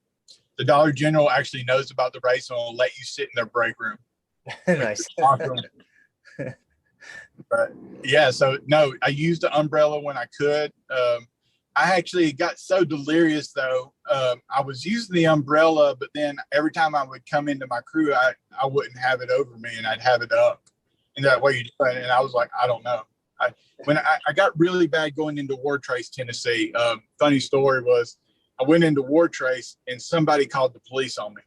The Dollar General actually knows about the race and will let you sit in their break room. Nice. Awesome. But yeah, so no, I used the umbrella when I could. I actually got so delirious though. I was using the umbrella, but then every time I would come into my crew, I wouldn't have it over me and I'd have it up. And that way you do it. And I was like, I don't know. When I got really bad going into War Trace, Tennessee, funny story was I went into War Trace and somebody called the police on me.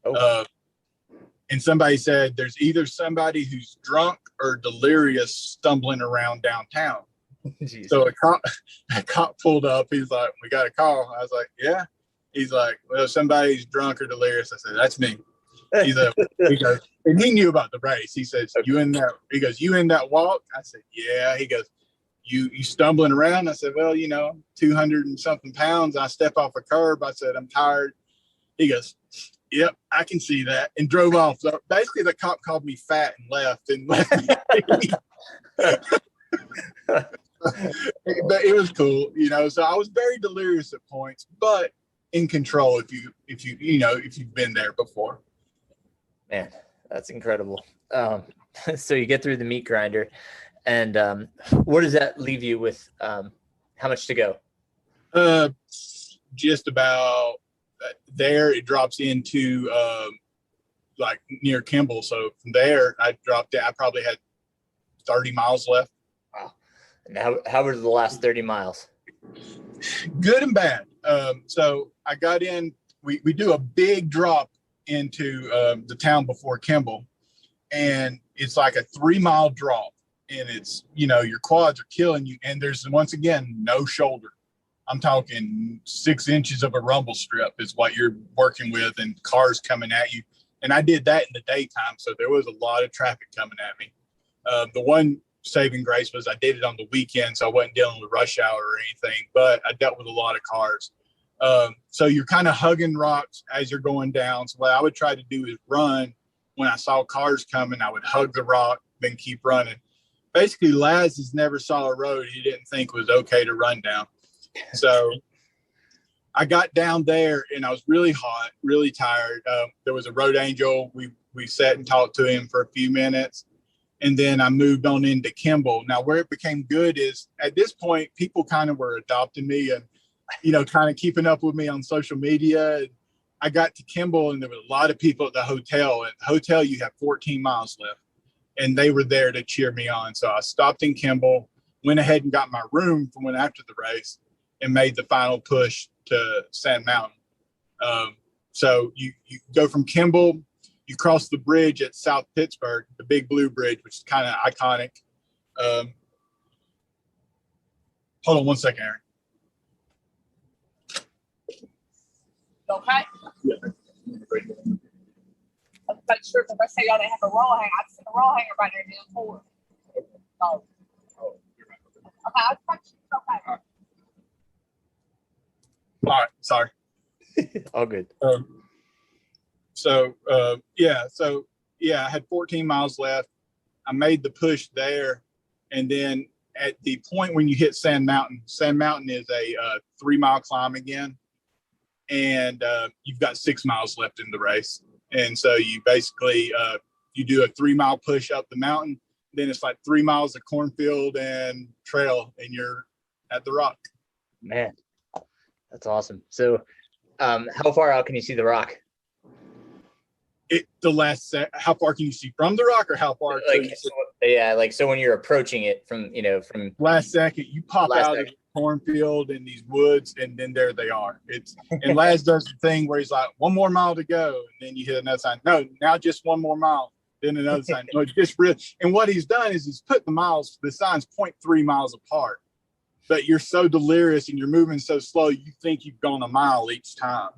Oh. And somebody said, there's either somebody who's drunk or delirious stumbling around downtown. So a cop pulled up. He's like, we got a call. I was like, yeah. He's like, well, somebody's drunk or delirious. I said, that's me. He goes, and he knew about the race. He says, you in that walk? I said, yeah. He goes, you stumbling around? I said, well, 200 and something pounds. I step off a curb. I said, I'm tired. He goes, yep, I can see that, and drove off. So basically, the cop called me fat and left me. But it was cool, So I was very delirious at points, but in control. If you've been there before. Man, that's incredible. So you get through the meat grinder, and where does that leave you with? How much to go? Just about. There it drops into like near Kimball. So from there I dropped it. I probably had 30 miles left. Wow. And how were the last 30 miles? Good and bad. So I got in, we do a big drop into the town before Kimball, and it's like a 3-mile drop, and it's, your quads are killing you. And there's, once again, no shoulder. I'm talking 6 inches of a rumble strip is what you're working with, and cars coming at you. And I did that in the daytime, so there was a lot of traffic coming at me. The one saving grace was I did it on the weekend, so I wasn't dealing with rush hour or anything, but I dealt with a lot of cars. So you're kind of hugging rocks as you're going down. So what I would try to do is run. When I saw cars coming, I would hug the rock, then keep running. Basically, Laz has never saw a road he didn't think was okay to run down. So I got down there and I was really hot, really tired. There was a road angel. We sat and talked to him for a few minutes, and then I moved on into Kimball. Now, where it became good is at this point, people kind of were adopting me and, kind of keeping up with me on social media. I got to Kimball and there were a lot of people at the hotel. At the hotel, you have 14 miles left, and they were there to cheer me on. So I stopped in Kimball, went ahead and got my room from after the race, and made the final push to Sand Mountain. So you go from Kimball, you cross the bridge at South Pittsburgh, the Big Blue Bridge, which is kind of iconic. Hold on one second, Aaron. Okay. Yeah. Let's make sure if I say y'all didn't have a roll hanger, I just a roll hanger right there down forward. Oh. Okay, I just make sure it's okay. All right, sorry. All good. So I had 14 miles left. I made the push there, and then at the point when you hit Sand Mountain is a 3-mile climb again, and you've got 6 miles left in the race. And so you basically you do a 3-mile push up the mountain, then it's like 3 miles of cornfield and trail, and you're at the rock. Man, that's awesome. So how far out can you see the rock? How far can you see from the rock, or how far? So when you're approaching it from last second, you pop out of the cornfield in these woods, and then there they are. And Laz does the thing where he's like, 1 more mile to go, and then you hit another sign. No, now just 1 more mile. Then another sign. No, just real. And what he's done is he's put the signs 0.3 miles apart, but you're so delirious and you're moving so slow, you think you've gone a mile each time.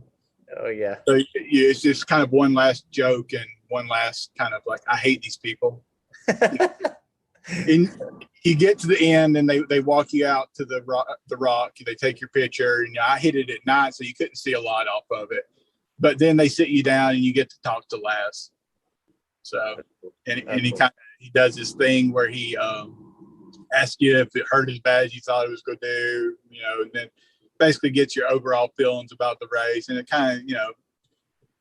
Oh yeah. So it's just kind of one last joke and one last kind of like, I hate these people. And you get to the end, and they walk you out to the rock. They take your picture, and I hit it at night, so you couldn't see a lot off of it. But then they sit you down, and you get to talk to Laz. So, and he does this thing where he asks you if it hurt as bad as you thought it was going to do, and then basically gets your overall feelings about the race, and it kind of,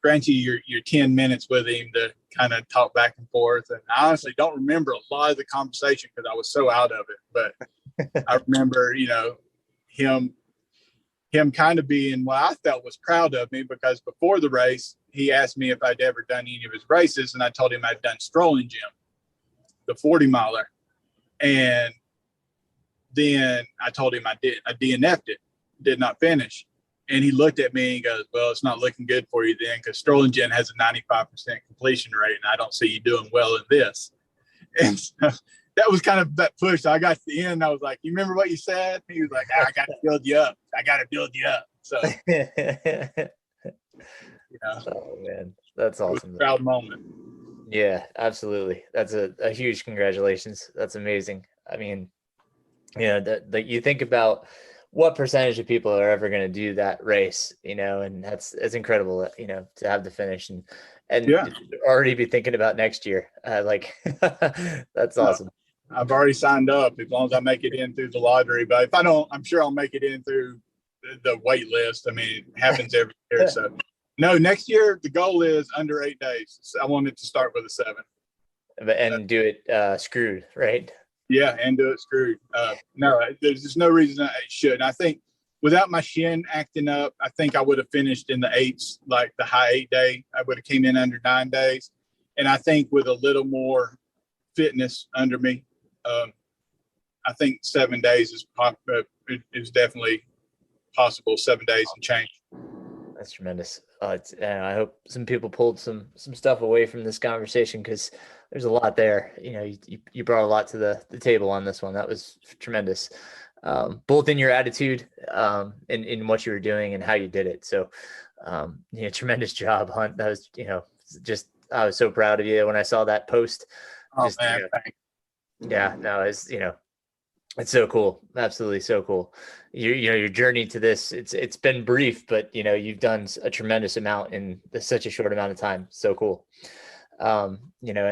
grants you your 10 minutes with him to kind of talk back and forth. And I honestly don't remember a lot of the conversation because I was so out of it, but I remember, him kind of being what I felt was proud of me, because before the race, he asked me if I'd ever done any of his races, and I told him I'd done Strolling Jim, the 40-miler. And then I told him I DNF'd it, did not finish. And he looked at me and he goes, well, it's not looking good for you then, because Strolling Jim has a 95% completion rate, and I don't see you doing well in this. And so that was kind of that push. I got to the end. I was like, you remember what you said? He was like, I got to build you up. So, Oh man, that's awesome. It was a proud moment. Yeah, absolutely. That's a huge congratulations. That's amazing. I mean, that you think about what percentage of people are ever going to do that race, and it's incredible, to have the finish and already be thinking about next year. That's awesome. I've already signed up as long as I make it in through the lottery, but if I don't, I'm sure I'll make it in through the wait list. I mean, it happens every year. So no, next year, the goal is under 8 days. So I want it to start with a 7. And do it screwed, right? Yeah, and do it screwed. No, there's just no reason I should. I think without my shin acting up, I think I would have finished in the 8s, like the high 8 day. I would have came in under 9 days. And I think with a little more fitness under me, I think 7 days is definitely possible. 7 days and change. That's tremendous. I hope some people pulled some stuff away from this conversation, because there's a lot there. You brought a lot to the table on this one. That was tremendous, both in your attitude, in what you were doing and how you did it. So, tremendous job, Hunt. That was, I was so proud of you when I saw that post. It's so cool. Absolutely so cool. Your journey to this, it's been brief, but you've done a tremendous amount in such a short amount of time. So cool. And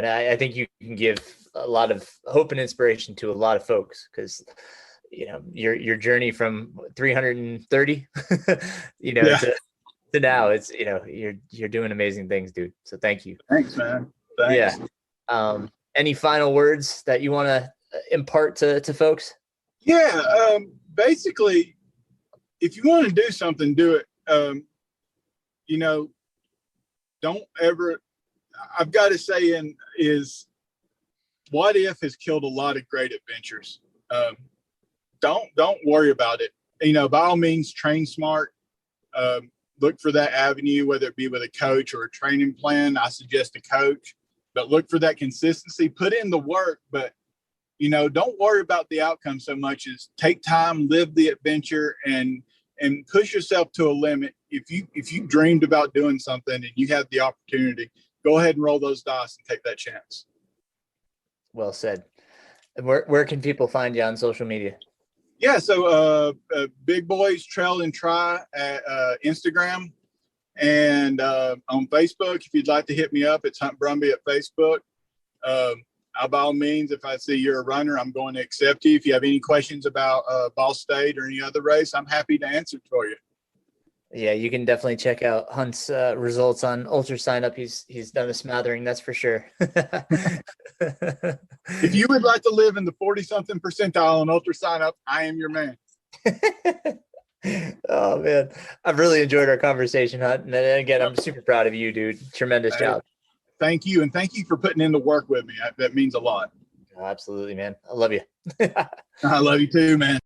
I think you can give a lot of hope and inspiration to a lot of folks, because your journey from 330 to now, it's you're doing amazing things, dude. So thank you. Thanks, man. Thanks. Yeah. Any final words that you want to impart to folks? Yeah, basically, if you want to do something, do it. Don't ever, I've got to say, what if has killed a lot of great adventures. Don't worry about it. By all means, train smart. Look for that avenue, whether it be with a coach or a training plan. I suggest a coach, but look for that consistency. Put in the work, but don't worry about the outcome so much as take time, live the adventure, and push yourself to a limit. If you dreamed about doing something and you have the opportunity, go ahead and roll those dice and take that chance. Well said. Where can people find you on social media? Yeah, so Big Boys Trail and Try at Instagram, and on Facebook. If you'd like to hit me up, it's Hunt Brumby at Facebook. By all means, if I see you're a runner, I'm going to accept you. If you have any questions about Ball State or any other race, I'm happy to answer for you. Yeah, you can definitely check out Hunt's results on Ultra Sign Up. He's done a smattering, that's for sure. If you would like to live in the 40-something percentile on Ultra Sign Up, I am your man. Oh, man. I've really enjoyed our conversation, Hunt. And again, I'm super proud of you, dude. Tremendous job. Thank you. And thank you for putting in the work with me. That means a lot. Oh, absolutely, man. I love you. I love you too, man.